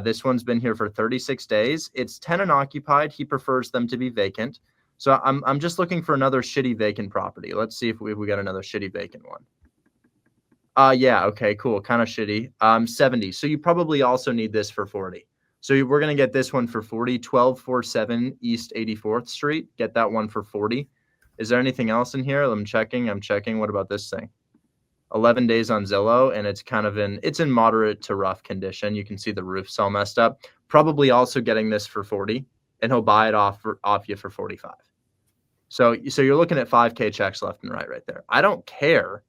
This one's been here for 36 days. It's tenant occupied. He prefers them to be vacant. So I'm just looking for another shitty vacant property. Let's see if we got another shitty vacant one. Yeah, okay, cool. Kind of shitty. 70. So you probably also need this for 40. So we're going to get this one for 40, 1247 East 84th Street. Get that one for 40. Is there anything else in here? I'm checking. What about this thing? 11 days on Zillow, and it's kind of it's in moderate to rough condition. You can see the roof's all messed up. Probably also getting this for 40, and he'll buy it off you for 45. So you're looking at 5K checks left and right there. I don't care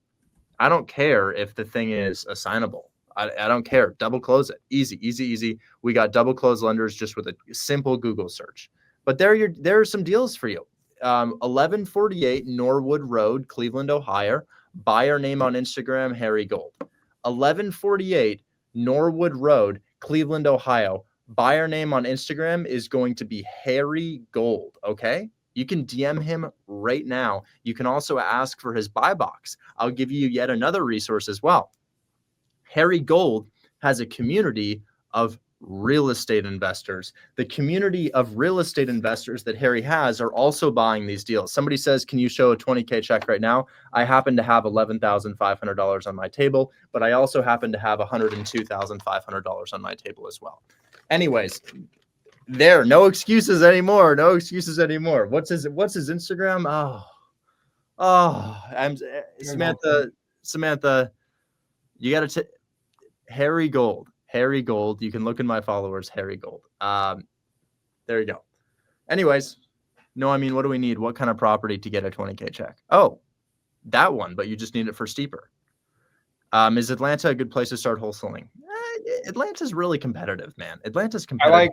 if the thing is assignable. I don't care. Double close it. Easy. We got double close lenders just with a simple Google search. But there are some deals for you. 1148 Norwood Road, Cleveland, Ohio. Buyer name on Instagram, Harry Gold. 1148 Norwood Road, Cleveland, Ohio. Buyer name on Instagram is going to be Harry Gold, okay? You can DM him right now. You can also ask for his buy box. I'll give you yet another resource as well. Harry Gold has a community of real estate investors. The community of real estate investors that Harry has are also buying these deals. Somebody says, can you show a 20K check right now? I happen to have $11,500 on my table, but I also happen to have $102,500 on my table as well. Anyways, no excuses anymore. What's his Instagram? I'm Samantha. You got to Harry Gold. You can look in my followers, Harry Gold. There you go. Anyways, what do we need? What kind of property to get a 20K check? Oh, that one, but you just need it for steeper. Is Atlanta a good place to start wholesaling? Atlanta's really competitive, man. Atlanta's competitive.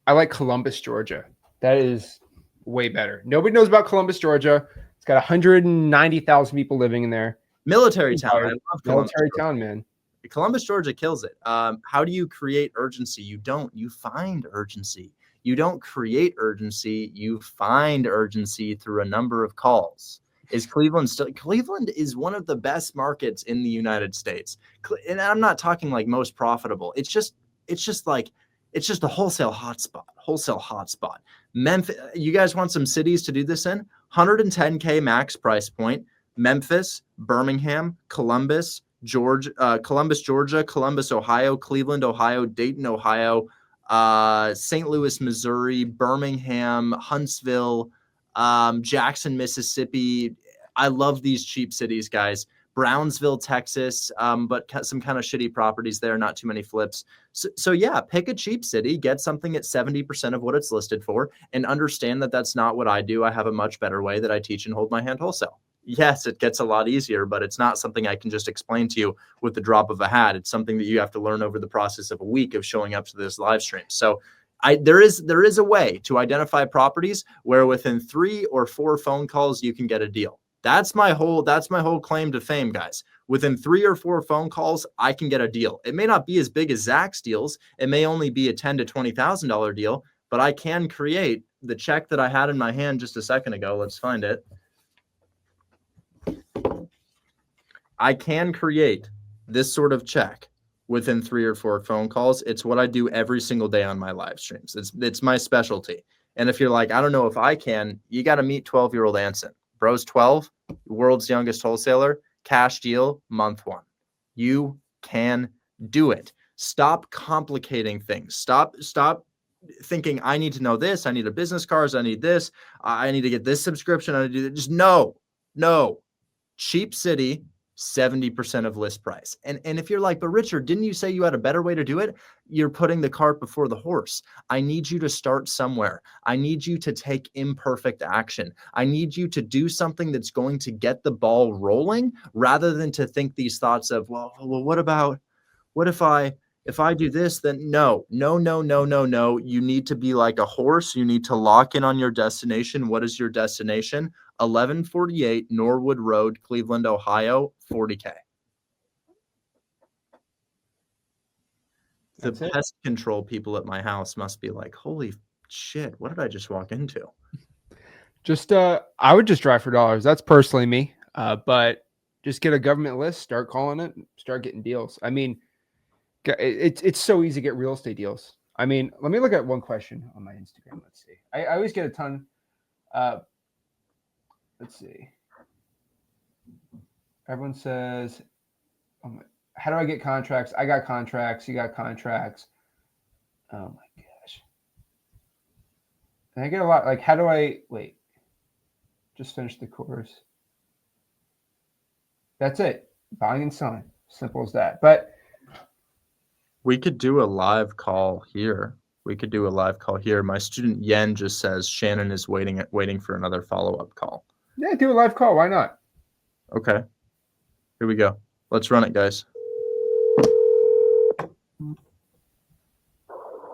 I like Columbus, Georgia. That is way better. Nobody knows about Columbus, Georgia. It's got 190,000 people living in there. Military town. I love Columbus, military town, man. Columbus, Georgia kills it. How do you create urgency? You don't. You find urgency. You don't create urgency. You find urgency through a number of calls. Is Cleveland still? Cleveland is one of the best markets in the United States. And I'm not talking like most profitable. It's just a wholesale hotspot. Memphis. You guys want some cities to do this in? 110K max price point. Memphis, Birmingham, Columbus, Georgia, Columbus, Ohio, Cleveland, Ohio, Dayton, Ohio, St. Louis, Missouri, Birmingham, Huntsville, Jackson, Mississippi. I love these cheap cities, guys. Brownsville, Texas, but some kind of shitty properties there, not too many flips. So yeah, pick a cheap city, get something at 70% of what it's listed for, and understand that that's not what I do. I have a much better way that I teach and Hold My Hand Wholesale. Yes, it gets a lot easier, but it's not something I can just explain to you with the drop of a hat. It's something that you have to learn over the process of a week of showing up to this live stream. So there is a way to identify properties where within 3 or 4 phone calls you can get a deal. That's my whole claim to fame, guys. Within 3 or 4 phone calls, I can get a deal. It may not be as big as Zach's deals. It may only be a $10,000 to $20,000 deal, but I can create the check that I had in my hand just a second ago. Let's find it. I can create this sort of check within 3 or 4 phone calls. It's what I do every single day on my live streams. It's my specialty. And if you're like, I don't know if I can, you got to meet 12-year-old Anson. Bro's 12, world's youngest wholesaler, cash deal, month 1. You can do it. Stop complicating things. Stop thinking I need to know this. I need a business card. I need this. I need to get this subscription. I need to do that. Just no. Cheap city, 70% of list price. And if you're like, but Richard, didn't you say you had a better way to do it? You're putting the cart before the horse. I need you to start somewhere. I need you to take imperfect action. I need you to do something that's going to get the ball rolling rather than to think these thoughts of, well, what if I do this, then no. You need to be like a horse. You need to lock in on your destination. What is your destination? 1148 Norwood Road, Cleveland, Ohio, 40K. The pest control people at my house must be like, holy shit, what did I just walk into? I would just drive for dollars. That's personally me. But just get a government list, start calling it, start getting deals. I mean, it's so easy to get real estate deals. I mean, let me look at one question on my Instagram. Let's see. I always get a ton. Let's see. Everyone says, how do I get contracts? I got contracts. You got contracts. Oh my gosh. And I get a lot. Like, how do I wait? Just finish the course. That's it. Buying and selling. Simple as that. But we could do a live call here. My student Yen just says Shannon is waiting for another follow-up call. Yeah, do a live call. Why not? Okay. Here we go. Let's run it, guys.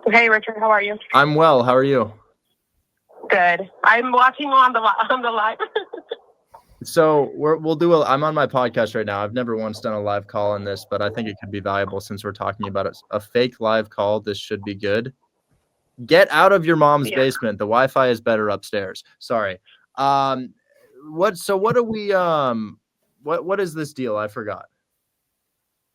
Hey, Richard, how are you? I'm well. How are you? Good. I'm watching you on the live. So I'm on my podcast right now. I've never once done a live call on this, but I think it could be valuable since we're talking about it. A fake live call. This should be good. Get out of your mom's basement. The Wi-Fi is better upstairs. Sorry. What is this deal? I forgot.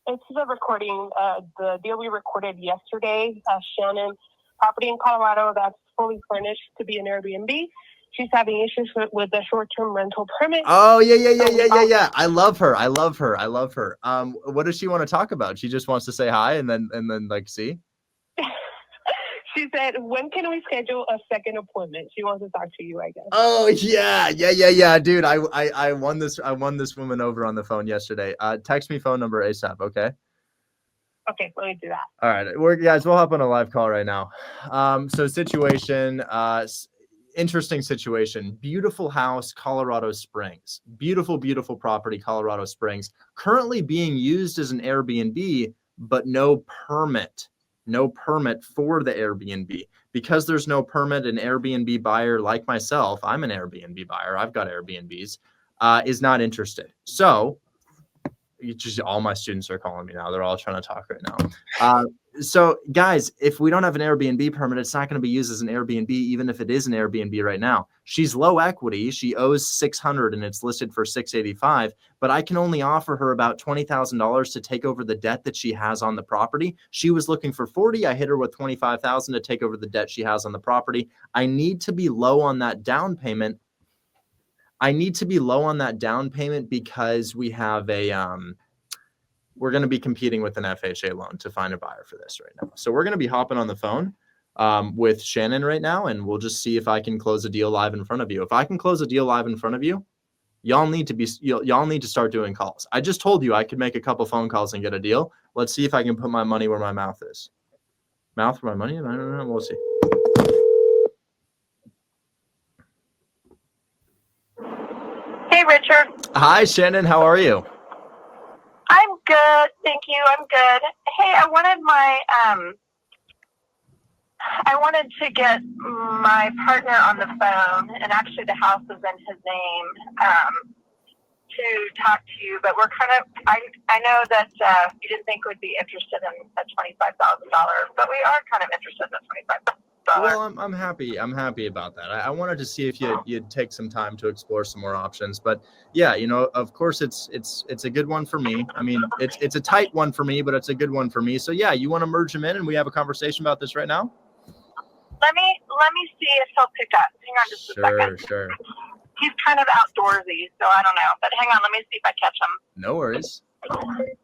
It's the recording, the deal we recorded yesterday. Shannon, property in Colorado that's fully furnished to be an Airbnb. She's having issues with the short-term rental permit. Oh, yeah. I love her. What does she want to talk about? She just wants to say hi and then like see? She said, when can we schedule a second appointment? She wants to talk to you, I guess. Oh, yeah. Dude, I won this woman over on the phone yesterday. Text me phone number ASAP, okay? Okay, let me do that. All right. We'll hop on a live call right now. So situation, interesting situation. Beautiful house, Colorado Springs. Beautiful property, Colorado Springs. Currently being used as an Airbnb, but no permit for the Airbnb. Because there's no permit, an Airbnb buyer like myself, I'm an Airbnb buyer, I've got Airbnbs, is not interested. So all my students are calling me now. They're all trying to talk right now. So guys, if we don't have an Airbnb permit, it's not going to be used as an Airbnb, even if it is an Airbnb right now. She's low equity. She owes $600 and it's listed for $685, but I can only offer her about $20,000 to take over the debt that she has on the property. She was looking for 40. I hit her with 25,000 to take over the debt she has on the property. I need to be low on that down payment. Because we have we're going to be competing with an FHA loan to find a buyer for this right now. So we're going to be hopping on the phone with Shannon right now, and we'll just see if I can close a deal live in front of you. If I can close a deal live in front of you, y'all need to start doing calls. I just told you I could make a couple phone calls and get a deal. Let's see if I can put my money where my mouth is. Mouth where my money is? I don't know. We'll see. Hey, Richard. Hi, Shannon. How are you? I'm good. Thank you. I'm good. Hey, I wanted to get my partner on the phone, and actually the house is in his name, to talk to you, but we're I know that you didn't think we'd be interested in a $25,000, but we are kind of interested in $25,000. Well, I'm happy. I'm happy about that. I wanted to see if you'd take some time to explore some more options. But yeah, of course, it's a good one for me. I mean, it's a tight one for me, but it's a good one for me. So yeah, you want to merge them in, and we have a conversation about this right now. Let me see if he'll pick up. Hang on just a second. Sure. He's kind of outdoorsy, so I don't know. But hang on, let me see if I catch him. No worries.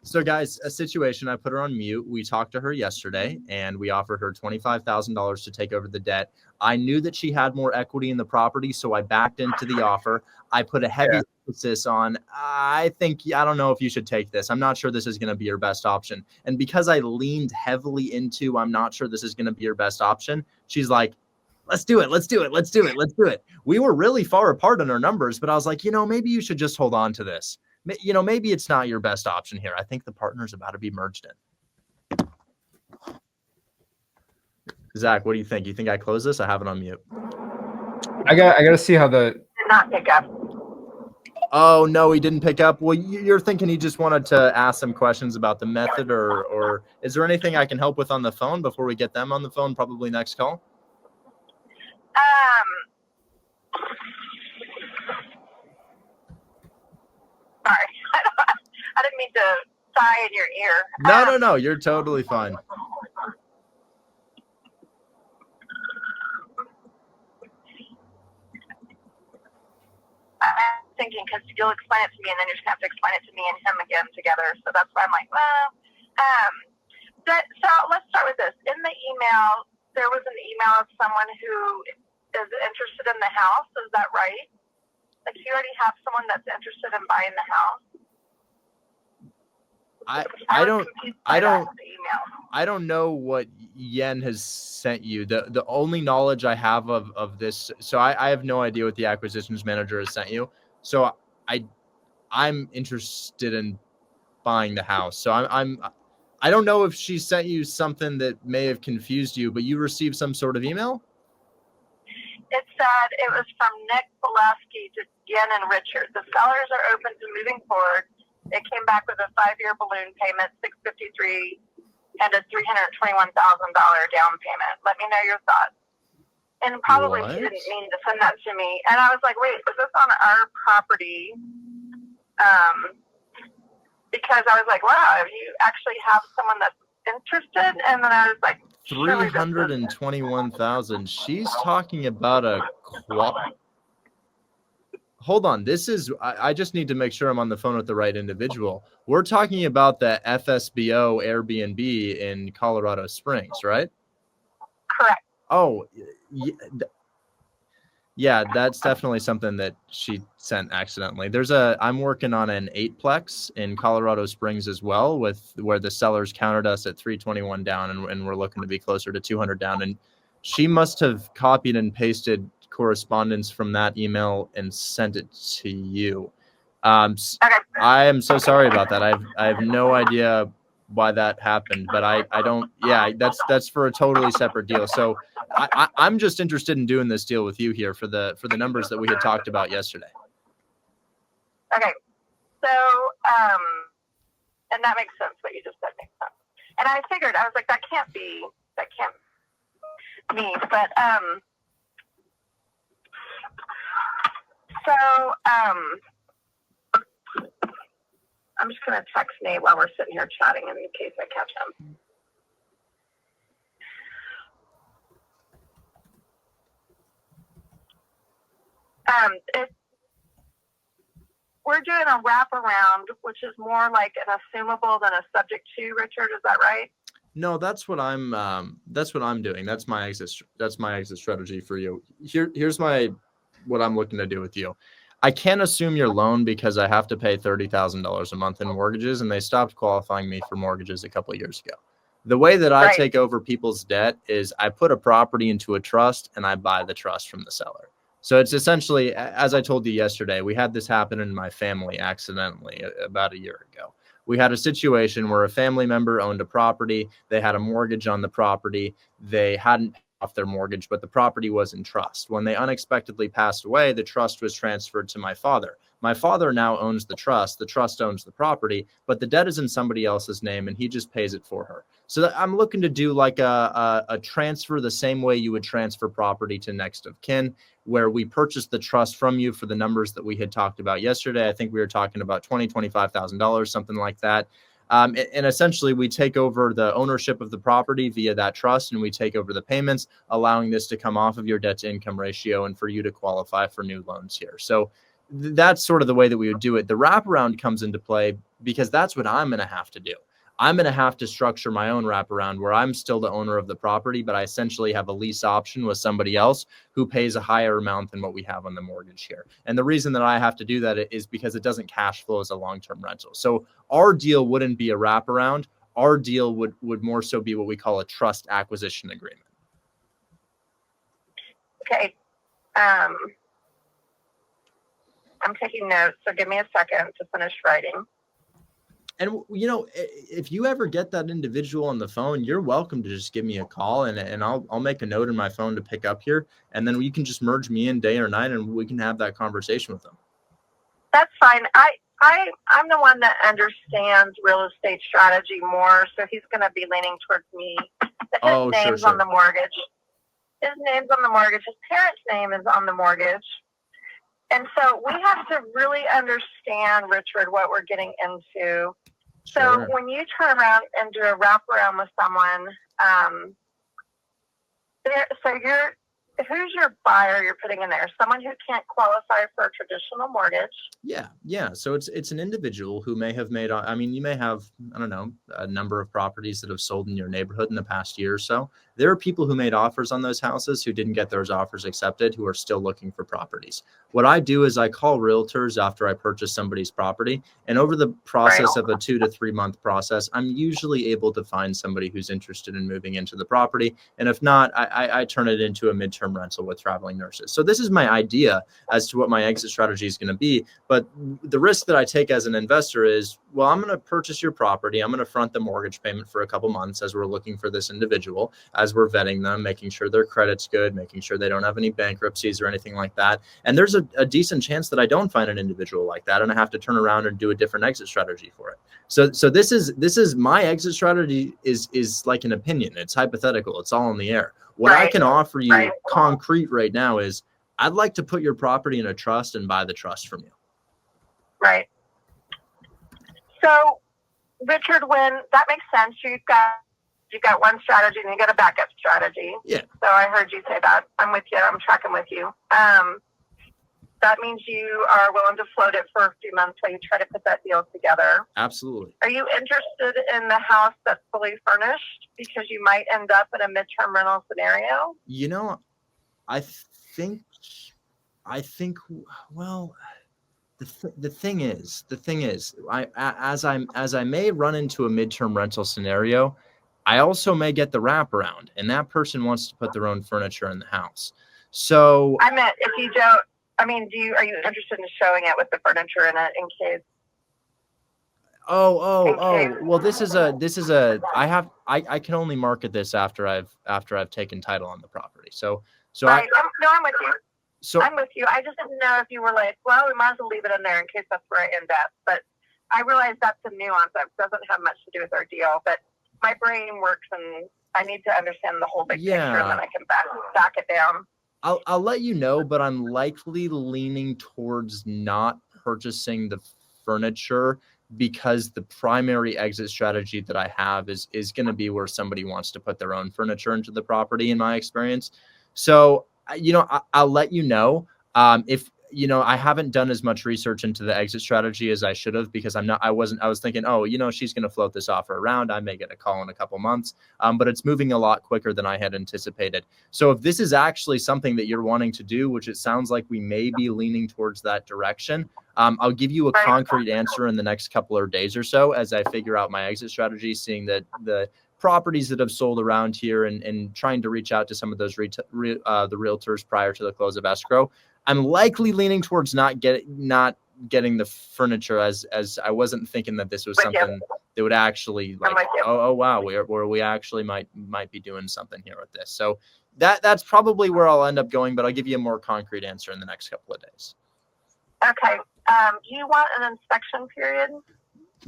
So, guys, a situation, I put her on mute. We talked to her yesterday, and we offered her $25,000 to take over the debt. I knew that she had more equity in the property, so I backed into the offer. I put a heavy emphasis on, I don't know if you should take this. I'm not sure this is going to be your best option. And because I leaned heavily into, I'm not sure this is going to be your best option, she's like, let's do it. We were really far apart on our numbers, but I was like, maybe you should just hold on to this. Maybe it's not your best option here. I think the partner's about to be merged in. Zach, what do you think? You think I close this? I have it on mute. I got to see how the Did not pick up. Oh, no, he didn't pick up. Well, you're thinking he just wanted to ask some questions about the method, or is there anything I can help with on the phone before we get them on the phone, probably next call? Sorry. I didn't mean to sigh in your ear. No, you're totally fine. I'm thinking because you'll explain it to me and then you're just going to have to explain it to me and him again together. So that's why I'm like, so let's start with this. In the email, there was an email of someone who is interested in the house. Is that right? Like you already have someone that's interested in buying the house? I don't know what Yen has sent you. The only knowledge I have of this, so I have no idea what the acquisitions manager has sent you. So I'm interested in buying the house. So I don't know if she sent you something that may have confused you, but you received some sort of email? It said it was from Nick Pulaski to Yen and Richard. The sellers are open to moving forward. It came back with a 5-year balloon payment, $653, and a $321,000 down payment. Let me know your thoughts. And probably she didn't mean to send that to me. And I was like, wait, is this on our property? Because I was like, wow, you actually have someone that's interested? And then I was like, 321,000. She's talking about a Hold on. This is, I just need to make sure I'm on the phone with the right individual. We're talking about the FSBO Airbnb in Colorado Springs, right? Correct. Oh, yeah, that's definitely something that she sent accidentally. I'm working on an 8-plex in Colorado Springs as well, where the sellers countered us at 321 down, and we're looking to be closer to 200 down. And she must have copied and pasted correspondence from that email and sent it to you. Okay. I am so sorry about that. I have no idea why that happened, but I don't. Yeah, that's for a totally separate deal. So I'm just interested in doing this deal with you here for the numbers that we had talked about yesterday. Okay. So and that makes sense. What you just said makes sense. And I figured, I was like, that can't be me. But so I'm just going to text Nate while we're sitting here chatting in case I catch him. We're doing a wraparound, which is more like an assumable than a subject to, Richard. Is that right? No, that's what I'm doing. That's my exit strategy for you. Here's what I'm looking to do with you. I can't assume your loan because I have to pay $30,000 a month in mortgages, and they stopped qualifying me for mortgages a couple of years ago. The way that I take over people's debt is I put a property into a trust and I buy the trust from the seller. So it's essentially, as I told you yesterday, we had this happen in my family accidentally about a year ago. We had a situation where a family member owned a property. They had a mortgage on the property. They hadn't paid off their mortgage, but the property was in trust. When they unexpectedly passed away, the trust was transferred to my father. My father now owns the trust. The trust owns the property, but the debt is in somebody else's name, and he just pays it for her. So I'm looking to do like a transfer the same way you would transfer property to next of kin, where we purchased the trust from you for the numbers that we had talked about yesterday. I think we were talking about $25,000, something like that. And essentially, we take over the ownership of the property via that trust, and we take over the payments, allowing this to come off of your debt to income ratio and for you to qualify for new loans here. So that's sort of the way that we would do it. The wraparound comes into play because that's what I'm going to have to do. I'm going to have to structure my own wraparound where I'm still the owner of the property, but I essentially have a lease option with somebody else who pays a higher amount than what we have on the mortgage here. And the reason that I have to do that is because it doesn't cash flow as a long-term rental. So our deal wouldn't be a wraparound. Our deal would more so be what we call a trust acquisition agreement. Okay. I'm taking notes, so give me a second to finish writing. And, you know, if you ever get that individual on the phone, you're welcome to just give me a call, and I'll make a note in my phone to pick up here, and then you can just merge me in day or night, and we can have that conversation with them. That's fine. I'm the one that understands real estate strategy more, so he's going to be leaning towards me. His name's on the mortgage. His name's on the mortgage. His parents' name is on the mortgage. And so we have to really understand, Richard, what we're getting into. So when you turn around and do a wraparound with someone, who's your buyer you're putting in there? Someone who can't qualify for a traditional mortgage? Yeah. So it's an individual who may have made, I mean, you may have, I don't know, a number of properties that have sold in your neighborhood in the past year or so. There are people who made offers on those houses who didn't get those offers accepted, who are still looking for properties. What I do is I call realtors after I purchase somebody's property. And over the process of a 2 to 3 month process, I'm usually able to find somebody who's interested in moving into the property. And if not, I turn it into a midterm rental with traveling nurses. So this is my idea as to what my exit strategy is going to be. But the risk that I take as an investor is, well, I'm going to purchase your property. I'm going to front the mortgage payment for a couple months as we're looking for this individual, as we're vetting them, making sure their credit's good, making sure they don't have any bankruptcies or anything like that. And there's a decent chance that I don't find an individual like that, and I have to turn around and do a different exit strategy for it. So this is my exit strategy is like an opinion. It's hypothetical. It's all in the air. What I can offer you concrete right now is I'd like to put your property in a trust and buy the trust from you. Right. So, Richard, when that makes sense, you've got one strategy and you got a backup strategy. Yeah. So I heard you say that. I'm with you. I'm tracking with you. That means you are willing to float it for a few months while you try to put that deal together. Absolutely. Are you interested in the house that's fully furnished because you might end up in a midterm rental scenario? You know, I think, well, the thing is, as I may run into a midterm rental scenario, I also may get the wraparound, and that person wants to put their own furniture in the house. So I meant if you don't, I mean, are you interested in showing it with the furniture in it in case? Well, this is I can only market this after I've taken title on the property. So right. I'm with you. So I'm with you. I just didn't know if you were like, well, we might as well leave it in there in case that's where I end up. But I realize that's a nuance that doesn't have much to do with our deal. But my brain works, and I need to understand the whole big picture, and then I can back it down. I'll let you know, but I'm likely leaning towards not purchasing the furniture because the primary exit strategy that I have is going to be where somebody wants to put their own furniture into the property, in my experience. So, you know, I'll let you know if, you know, I haven't done as much research into the exit strategy as I should have, because I was thinking, oh, you know, she's going to float this offer around. I may get a call in a couple months, but it's moving a lot quicker than I had anticipated. So if this is actually something that you're wanting to do, which it sounds like we may be leaning towards that direction, I'll give you a concrete answer in the next couple of days or so as I figure out my exit strategy, seeing that the properties that have sold around here and trying to reach out to some of those the realtors prior to the close of escrow. I'm likely leaning towards not getting the furniture as I wasn't thinking that this was something that would actually like, oh wow, where we actually might be doing something here with this. So that's probably where I'll end up going, but I'll give you a more concrete answer in the next couple of days. Okay. Do you want an inspection period?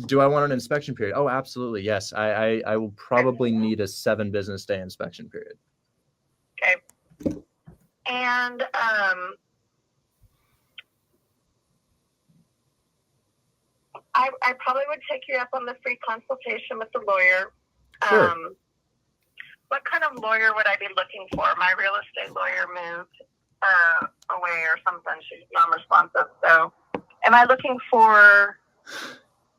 Do I want an inspection period? Oh, absolutely. Yes. I will probably need a 7 business day inspection period. Okay. And, I probably would take you up on the free consultation with the lawyer. Sure. What kind of lawyer would I be looking for? My real estate lawyer moved away or something. She's non-responsive. So am I looking for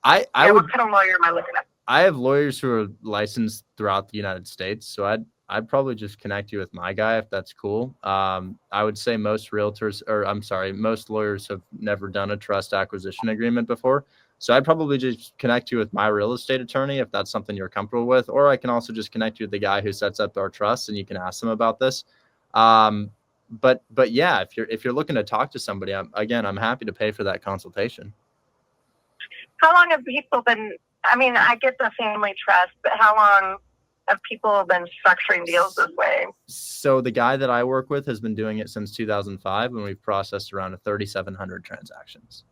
I would. What kind of lawyer am I looking at? I have lawyers who are licensed throughout the United States, so I'd probably just connect you with my guy if that's cool. I would say most most lawyers have never done a trust acquisition agreement before. So I'd probably just connect you with my real estate attorney if that's something you're comfortable with, or I can also just connect you with the guy who sets up our trusts and you can ask them about this. But yeah, if you're looking to talk to somebody, I'm happy to pay for that consultation. How long have people been? I mean, I get the family trust, but how long have people been structuring deals this way? So the guy that I work with has been doing it since 2005, and we've processed around 3,700 transactions.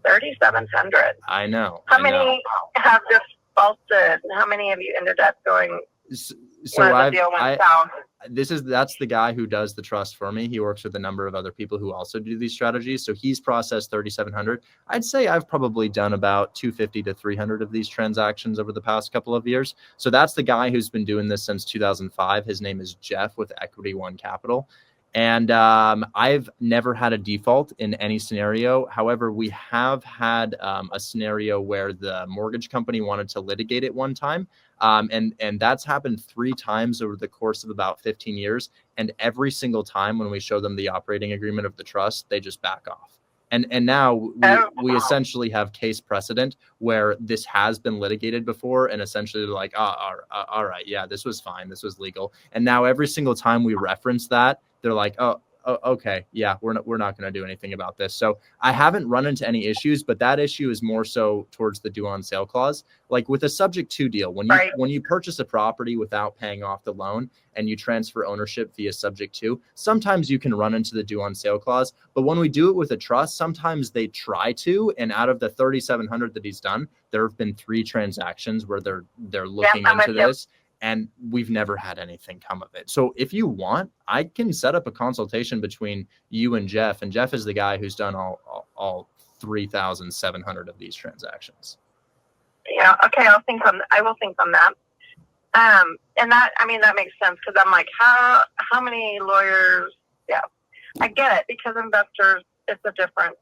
3,700. I know. How many have defaulted? How many have you ended up going? So the deal went south? That's the guy who does the trust for me. He works with a number of other people who also do these strategies. So he's processed 3,700. I'd say I've probably done about 250 to 300 of these transactions over the past couple of years. So that's the guy who's been doing this since 2005. His name is Jeff with Equity One Capital. And I've never had a default in any scenario. However, we have had a scenario where the mortgage company wanted to litigate it one time. And that's happened 3 times over the course of about 15 years. And every single time when we show them the operating agreement of the trust, they just back off. And now we essentially have case precedent where this has been litigated before. And essentially they're like, all right, yeah, this was fine. This was legal. And now every single time we reference that, they're like, oh, okay, yeah, we're not going to do anything about this. So I haven't run into any issues, but that issue is more so towards the due on sale clause. Like with a subject to deal, when you purchase a property without paying off the loan and you transfer ownership via subject to, sometimes you can run into the due on sale clause. But when we do it with a trust, sometimes they try to, and out of the 3,700 that he's done, there have been 3 transactions where they're looking into this. And we've never had anything come of it. So if you want, I can set up a consultation between you and Jeff. And Jeff is the guy who's done all 3,700 of these transactions. Yeah. Okay. I will think on that. And that makes sense because I'm like, how many lawyers? Yeah, I get it because investors, it's a different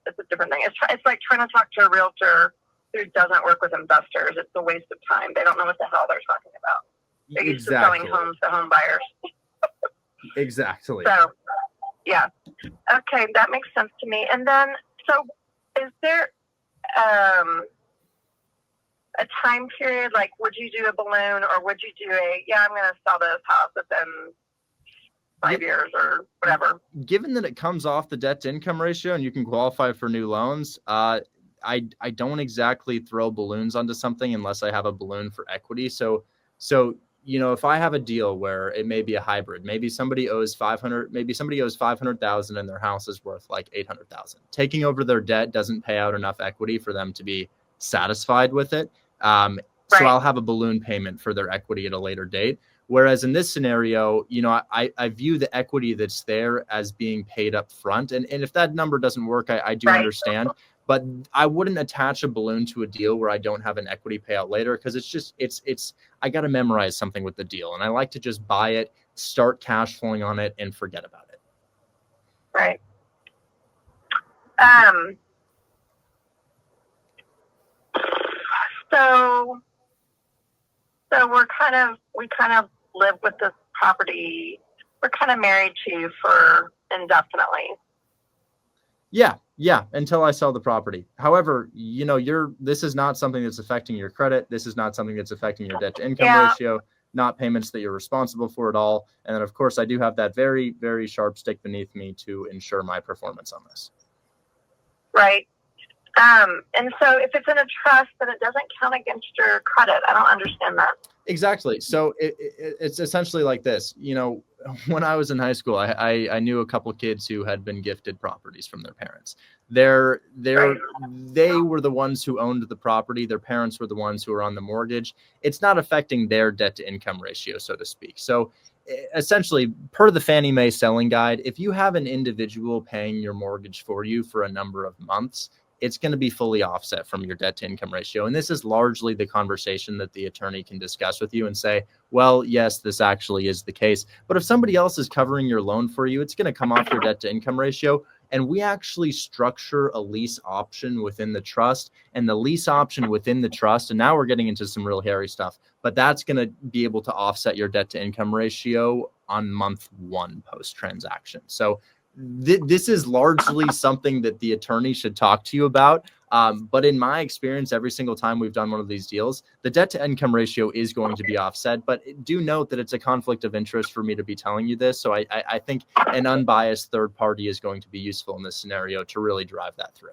thing. It's like trying to talk to a realtor who doesn't work with investors. It's a waste of time. They don't know what the hell they're talking about. They're used to selling homes to home buyers. Exactly. So, yeah. Okay, that makes sense to me. And then, so is there a time period? Like, would you do a balloon or would you do I'm going to sell this house within 5 years or whatever? Given that it comes off the debt to income ratio and you can qualify for new loans, I don't exactly throw balloons onto something unless I have a balloon for equity. So if I have a deal where it may be a hybrid, maybe somebody owes 500,000 and their house is worth like 800,000. Taking over their debt doesn't pay out enough equity for them to be satisfied with it. So I'll have a balloon payment for their equity at a later date. Whereas in this scenario, I view the equity that's there as being paid up front. And if that number doesn't work, I do understand. But I wouldn't attach a balloon to a deal where I don't have an equity payout later because it's I got to memorize something with the deal. And I like to just buy it, start cash flowing on it, and forget about it. Right. So we kind of live with this property. We're kind of married to for indefinitely. Yeah, until I sell the property. However, this is not something that's affecting your credit. This is not something that's affecting your debt to income ratio, not payments that you're responsible for at all. And then, of course, I do have that very, very sharp stick beneath me to ensure my performance on this. Right. And so if it's in a trust, then it doesn't count against your credit. I don't understand that. Exactly. So it's essentially like this. When I was in high school, I knew a couple kids who had been gifted properties from their parents. They were the ones who owned the property. Their parents were the ones who were on the mortgage. It's not affecting their debt to income ratio, so to speak. So essentially, per the Fannie Mae selling guide, if you have an individual paying your mortgage for you for a number of months, it's going to be fully offset from your debt to income ratio. And this is largely the conversation that the attorney can discuss with you and say, well, yes, this actually is the case. But if somebody else is covering your loan for you, it's going to come off your debt to income ratio. And we actually structure a lease option within the trust, and the lease option within the trust. And now we're getting into some real hairy stuff, but that's going to be able to offset your debt to income ratio on month 1 post transaction. So this is largely something that the attorney should talk to you about. But in my experience, every single time we've done one of these deals, the debt to income ratio is going to be offset. But do note that it's a conflict of interest for me to be telling you this. So I think an unbiased third party is going to be useful in this scenario to really drive that through.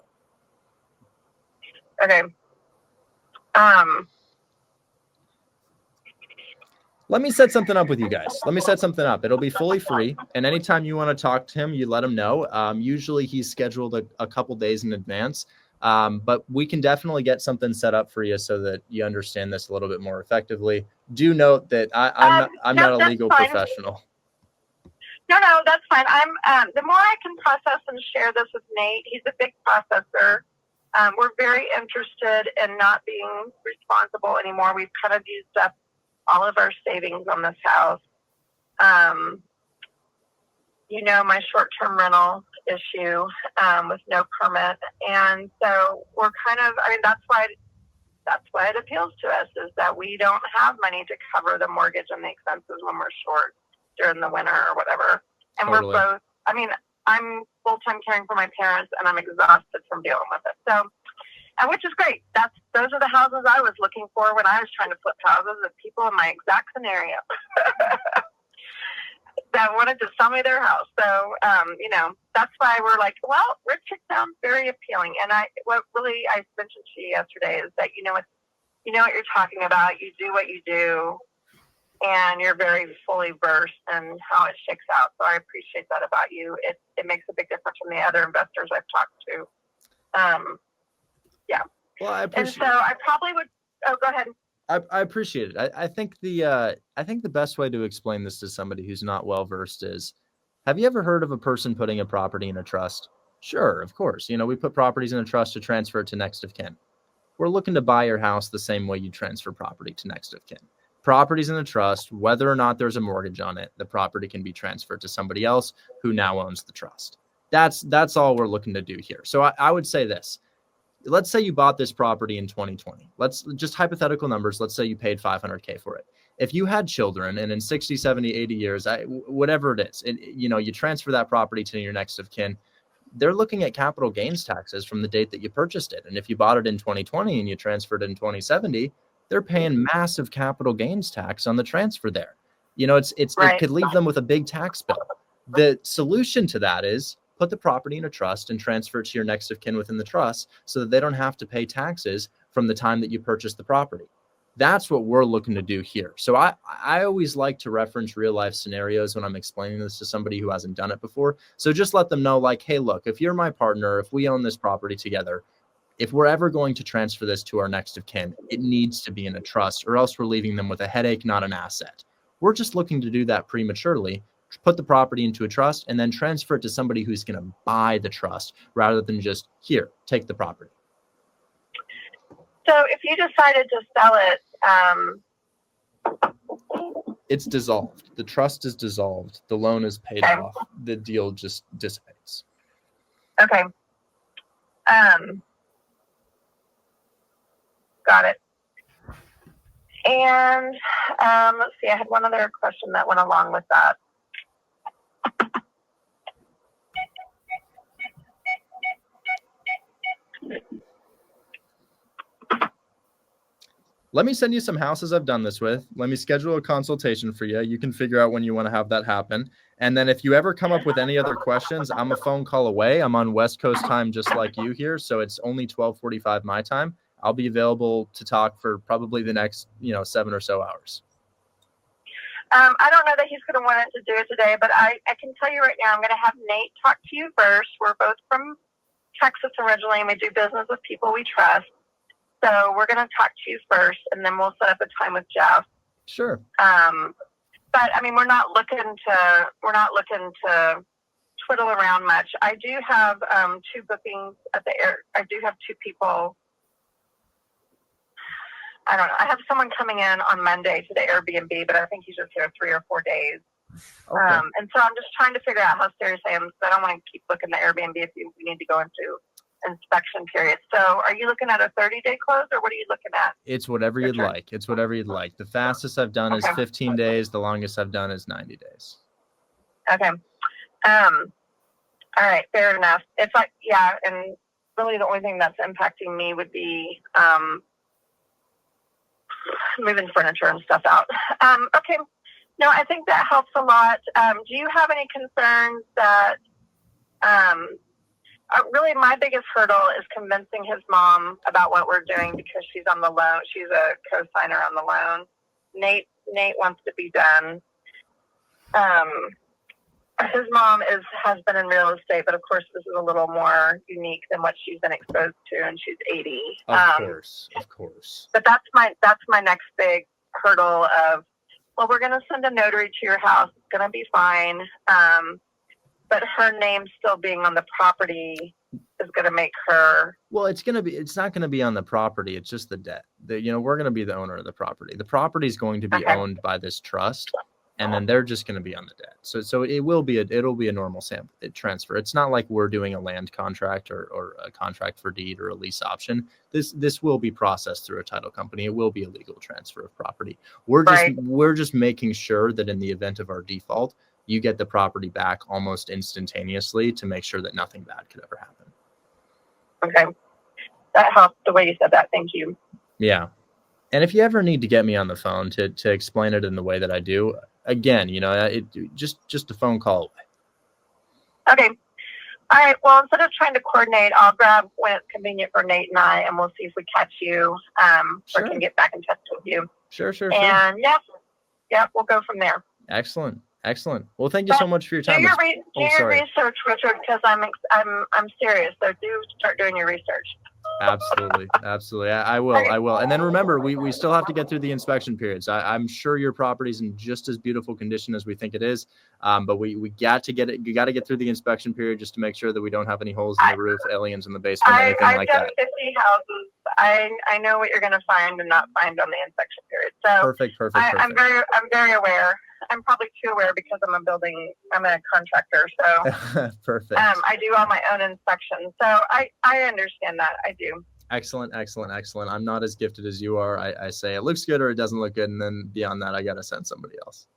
Okay. Let me set something up with you guys. Let me set something up. It'll be fully free. And anytime you want to talk to him, you let him know. Usually he's scheduled a couple days in advance. But we can definitely get something set up for you so that you understand this a little bit more effectively. Do note that I'm not a legal professional. No, that's fine. The more I can process and share this with Nate, he's a big processor. We're very interested in not being responsible anymore. We've kind of used up all of our savings on this house. My short-term rental issue with no permit. And so we're that's why it appeals to us, is that we don't have money to cover the mortgage and the expenses when we're short during the winter or whatever. And Totally. We're both, I'm full-time caring for my parents and I'm exhausted from dealing with it. So, which is great. Those are the houses I was looking for when I was trying to flip houses, of people in my exact scenario that wanted to sell me their house. So, that's why we're like, well, Richard sounds very appealing. And I mentioned to you yesterday is that, you know what you're talking about. You do what you do, and you're very fully versed in how it shakes out. So I appreciate that about you. It makes a big difference from the other investors I've talked to. Yeah. Well, I appreciate. And so I probably would. Oh, go ahead. I appreciate it. I think the best way to explain this to somebody who's not well versed is, have you ever heard of a person putting a property in a trust? Sure, of course. We put properties in a trust to transfer it to next of kin. We're looking to buy your house the same way you transfer property to next of kin. Properties in a trust, whether or not there's a mortgage on it, the property can be transferred to somebody else who now owns the trust. That's all we're looking to do here. So I would say this. Let's say you bought this property in 2020. Let's just hypothetical numbers. Let's say you paid $500K for it. If you had children and in 60, 70, 80 years, whatever it is, you transfer that property to your next of kin, they're looking at capital gains taxes from the date that you purchased it. And if you bought it in 2020 and you transferred it in 2070, they're paying massive capital gains tax on the transfer there. Right. It could leave them with a big tax bill. The solution to that is put the property in a trust and transfer it to your next of kin within the trust so that they don't have to pay taxes from the time that you purchased the property. That's what we're looking to do here. So I always like to reference real life scenarios when I'm explaining this to somebody who hasn't done it before. So just let them know, like, hey, look, if you're my partner, if we own this property together, if we're ever going to transfer this to our next of kin, it needs to be in a trust, or else we're leaving them with a headache, not an asset. We're just looking to do that prematurely, put the property into a trust, and then transfer it to somebody who's going to buy the trust rather than just, here, take the property. So if you decided to sell it, it's dissolved. The trust is dissolved. The loan is paid off. The deal just dissipates. Okay. Got it. And let's see, I had one other question that went along with that. Let me send you some houses I've done this with. Let me schedule a consultation for you. You can figure out when you want to have that happen. And then if you ever come up with any other questions, I'm a phone call away. I'm on West Coast time just like you here. So it's only 12:45 my time. I'll be available to talk for probably the next, 7 or so hours. I don't know that he's going to want to do it today, but I can tell you right now, I'm going to have Nate talk to you first. We're both from Texas originally, and we do business with people we trust. So we're going to talk to you first, and then we'll set up a time with Jeff. Sure. But I mean, we're not looking to twiddle around much. I do have 2 bookings at the air. I do have 2 people. I don't know. I have someone coming in on Monday to the Airbnb, but I think he's just here 3 or 4 days. Okay. And so I'm just trying to figure out how serious I am. So I don't want to keep looking at Airbnb if we need to go into inspection period. So are you looking at a 30-day close, or what are you looking at? It's whatever you'd like. It's whatever you'd like. The fastest I've done is 15 days. The longest I've done is 90 days. Okay. All right. Fair enough. And really the only thing that's impacting me would be moving furniture and stuff out. Okay. No, I think that helps a lot. Do you have any concerns that really my biggest hurdle is convincing his mom about what we're doing because she's on the loan. She's a co-signer on the loan. Nate wants to be done. His mom has been in real estate, but of course this is a little more unique than what she's been exposed to, and she's 80. Of course. But that's my next big hurdle of, well, we're going to send a notary to your house. It's going to be fine. But her name still being on the property is going to make her. Well, it's not going to be on the property. It's just the debt. We're going to be the owner of the property. The property is going to be owned by this trust, and then they're just going to be on the debt. So it'll be a normal transfer. It's not like we're doing a land contract or a contract for deed or a lease option. This will be processed through a title company. It will be a legal transfer of property. We're just making sure that in the event of our default, you get the property back almost instantaneously to make sure that nothing bad could ever happen. Okay. That helps the way you said that. Thank you. Yeah. And if you ever need to get me on the phone to explain it in the way that I do, again, just a phone call away. Okay. All right. Well, instead of trying to coordinate, I'll grab when it's convenient for Nate and I, and we'll see if we catch you or can get back in touch with you. Sure. And yeah, we'll go from there. Excellent. Well, thank you so much for your time. Do your research, Richard, because I'm serious. So do start doing your research. Absolutely. I will. And then remember, we still have to get through the inspection periods. I'm sure your property's in just as beautiful condition as we think it is. But we got to get it. You got to get through the inspection period just to make sure that we don't have any holes in the roof, aliens in the basement, anything like that. I've done 50 houses. I know what you're going to find and not find on the inspection period. So perfect. I'm very aware. I'm probably too aware because I'm a contractor. So perfect. I do all my own inspections. So I understand that. I do. Excellent. I'm not as gifted as you are. I say it looks good or it doesn't look good. And then beyond that, I got to send somebody else.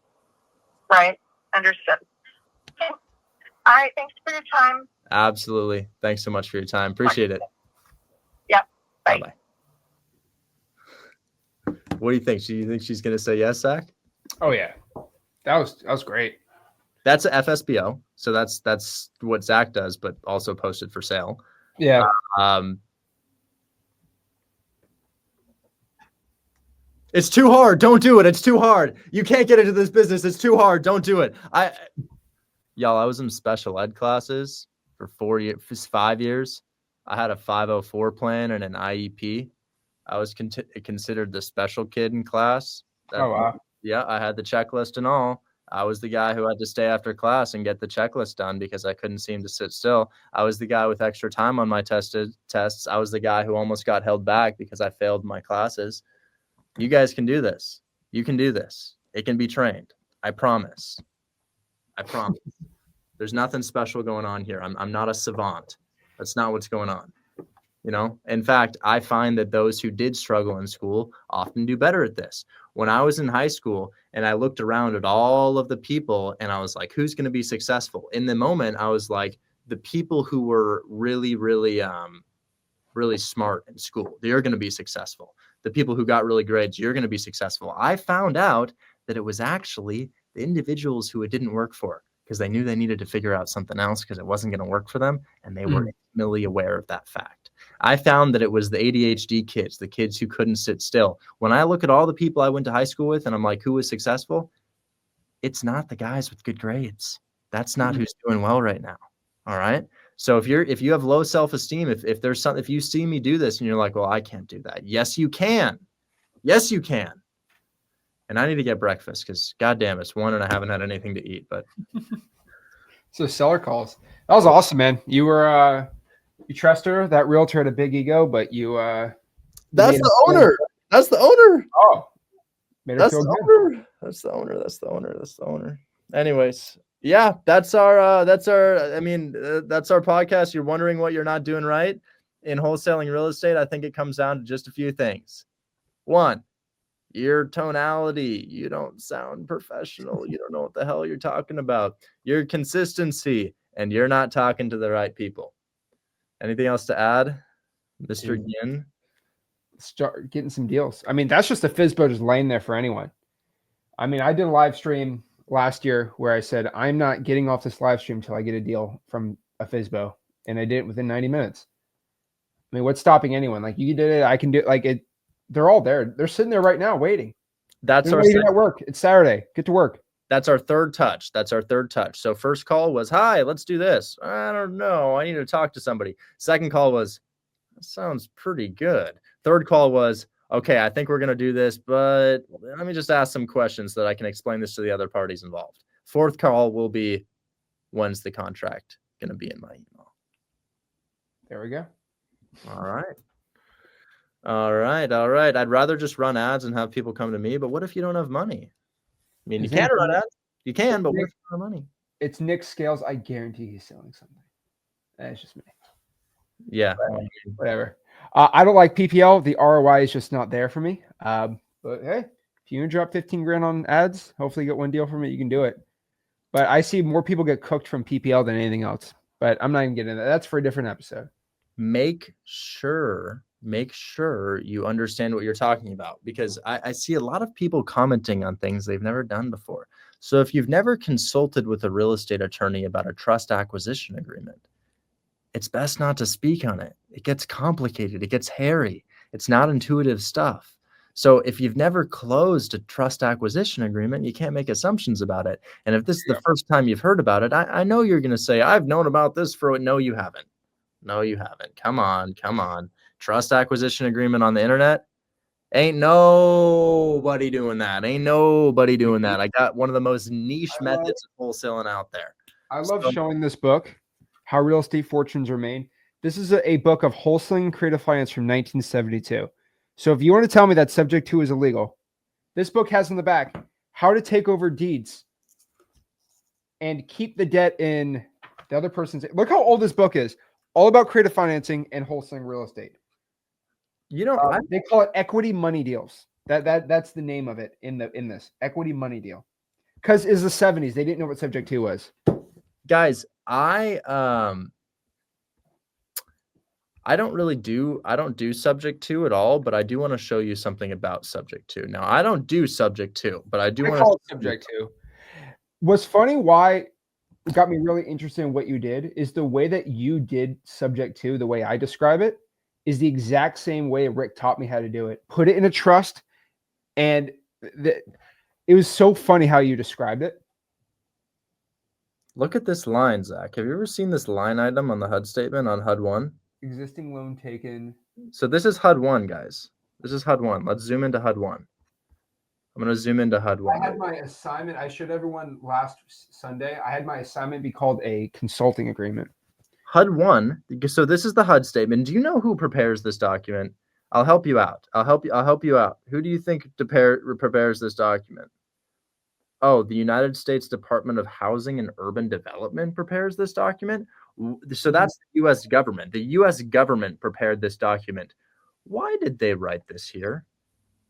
Right. Understood. Okay. All right. Thanks for your time. Absolutely. Thanks so much for your time. Appreciate it. Yep. Bye. Bye. What do you think? Do you think she's going to say yes, Zach? Oh yeah. That was great. That's a FSBO. So that's what Zach does, but also posted for sale. Yeah. It's too hard. Don't do it. It's too hard. You can't get into this business. It's too hard. Don't do it. I was in special ed classes for 5 years. I had a 504 plan and an IEP. I was considered the special kid in class. Oh, wow. Yeah, I had the checklist and all. I was the guy who had to stay after class and get the checklist done because I couldn't seem to sit still. I was the guy with extra time on my tests. I was the guy who almost got held back because I failed my classes. You guys can do this. You can do this. It can be trained. I promise. There's nothing special going on here. I'm not a savant. That's not what's going on. In fact, I find that those who did struggle in school often do better at this. When I was in high school and I looked around at all of the people and I was like, who's going to be successful? In the moment, I was like, the people who were really, really, really smart in school, they're going to be successful. The people who got really grades, you're going to be successful. I found out that it was actually the individuals who it didn't work for because they knew they needed to figure out something else because it wasn't going to work for them. And they were intimately aware of that fact. I found that it was the ADHD kids, the kids who couldn't sit still. When I look at all the people I went to high school with and I'm like, who was successful? It's not the guys with good grades. That's not who's doing well right now. All right. So if you have low self-esteem, if there's something, if you see me do this and you're like, well, I can't do that. Yes, you can. Yes, you can. And I need to get breakfast because goddamn, it's 1 and I haven't had anything to eat, but. So seller calls. That was awesome, man. You were, you trust her. That realtor had a big ego, but you, that's the owner. That's the owner. Oh, That's the owner. That's the owner. That's the owner. That's the owner. Anyways, yeah, that's our I mean, that's our podcast. You're wondering what you're not doing right in wholesaling real estate. I think it comes down to just a few things. One, your tonality. You don't sound professional. You don't know what the hell you're talking about. Your consistency, and you're not talking to the right people. Anything else to add, Mr. Ginn? Start getting some deals. I mean, that's just a FSBO just laying there for anyone. I mean, I did a live stream last year where I said, I'm not getting off this live stream until I get a deal from a FSBO. And I did it within 90 minutes. I mean, what's stopping anyone? Like, you did it, I can do it. Like, they're all there. They're sitting there right now waiting. That's they're our waiting at work. It's Saturday. Get to work. That's our third touch. So first call was, hi, let's do this. I don't know. I need to talk to somebody. Second call was, that sounds pretty good. Third call was, okay, I think we're going to do this, but let me just ask some questions so that I can explain this to the other parties involved. Fourth call will be, when's the contract going to be in my email? There we go. All right. I'd rather just run ads and have people come to me, but what if you don't have money? I mean, you can run ads. You can, but what if you don't have money? It's Nick Scales. I guarantee he's selling something. That's just me. Yeah. Whatever. I don't like PPL. The ROI is just not there for me. But hey, if you drop 15 grand on ads, hopefully you get one deal from it. You can do it. But I see more people get cooked from PPL than anything else. But I'm not even getting into that. That's for a different episode. Make sure you understand what you're talking about, because I see a lot of people commenting on things they've never done before. So if you've never consulted with a real estate attorney about a trust acquisition agreement, it's best not to speak on it. It gets complicated. It gets hairy. It's not intuitive stuff. So if you've never closed a trust acquisition agreement, you can't make assumptions about it. And if this is the first time you've heard about it, I know you're going to say, I've known about this for no, you haven't. No, you haven't. Come on. Trust acquisition agreement on the internet. Ain't nobody doing that. I got one of the most niche methods of wholesaling out there. I love showing this book, How Real Estate Fortunes Are Made. This is a book of wholesaling creative finance from 1972. So if you want to tell me that subject to is illegal, this book has on the back how to take over deeds and keep the debt in the other person's. Look how old this book is. All about creative financing and wholesaling real estate. You know, they call it equity money deals. That's the name of it in this equity money deal. Because it's the 70s. They didn't know what subject 2 was. Guys, I don't do subject 2 at all, but I do want to show you something about subject 2. Now, I don't do subject 2, but I do want to call it subject 2. What's funny, why it got me really interested in what you did, is the way that you did subject 2, the way I describe it, is the exact same way Rick taught me how to do it. Put it in a trust, and it was so funny how you described it. Look at this line, Zach. Have you ever seen this line item on the HUD statement on HUD 1? Existing loan taken. So this is HUD 1, guys. This is HUD 1. Let's zoom into HUD 1. I'm going to zoom into HUD 1. I had my assignment. I showed everyone last Sunday. I had my assignment be called a consulting agreement. HUD 1. So this is the HUD statement. Do you know who prepares this document? I'll help you out. Who do you think prepares this document? Oh, the United States Department of Housing and Urban Development prepares this document. So that's the U.S. government. The U.S. government prepared this document. Why did they write this here?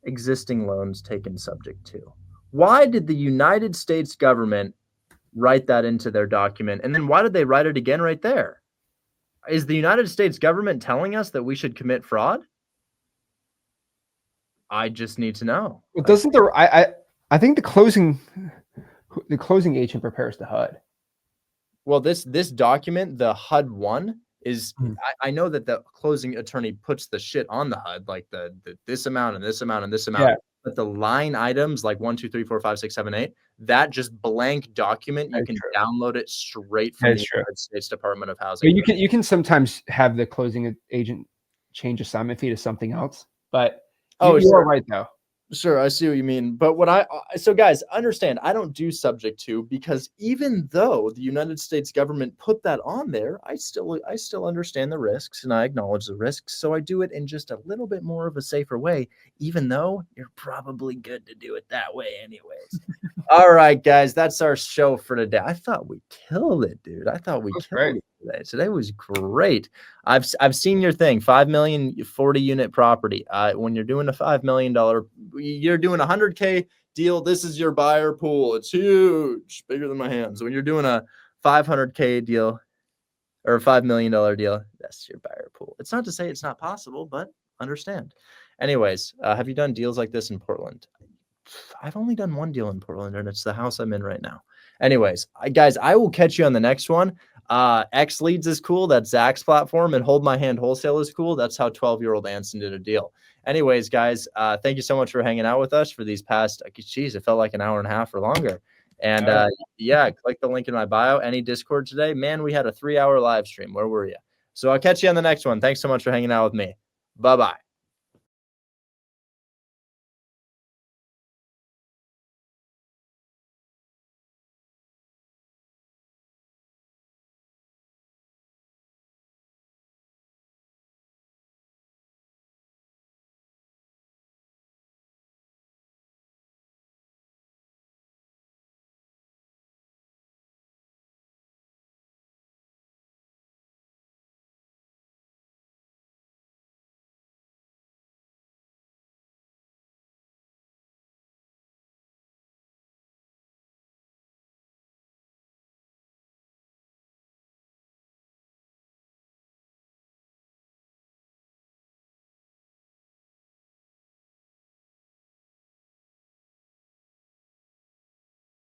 Existing loans taken subject to. Why did the United States government write that into their document? And then why did they write it again right there? Is the United States government telling us that we should commit fraud? I just need to know. Well, doesn't I think the closing agent prepares the HUD. Well, this document, the HUD 1, is I know that the closing attorney puts the shit on the HUD, like the this amount and this amount and this amount. Yeah. But the line items like 1, 2, 3, 4, 5, 6, 7, 8, that just blank document, you can download it straight from the United States Department of Housing. But you can sometimes have the closing agent change assignment fee to something else. But you are right though. Sure, I see what you mean. But so guys, understand, I don't do subject to, because even though the United States government put that on there, I still understand the risks and I acknowledge the risks. So I do it in just a little bit more of a safer way, even though you're probably good to do it that way anyways. All right, guys, that's our show for today. I thought we killed it, dude. I thought we killed it today. Today was great. I've seen your thing, 5 million 40 unit property. When you're doing a $5 million, you're doing a 100K deal. This is your buyer pool. It's huge, bigger than my hands. When you're doing a 500K deal or a $5 million deal, that's your buyer pool. It's not to say it's not possible, but understand. Anyways, have you done deals like this in Portland? I've only done one deal in Portland, and it's the house I'm in right now. Anyways, guys, I will catch you on the next one. X Leads is cool. That's Zach's platform. And Hold My Hand Wholesale is cool. That's how 12-year-old Anson did a deal. Anyways, guys, thank you so much for hanging out with us for these past, geez, it felt like an hour and a half or longer. And yeah, click the link in my bio. Any Discord today? Man, we had a 3-hour live stream. Where were you? So I'll catch you on the next one. Thanks so much for hanging out with me. Bye-bye.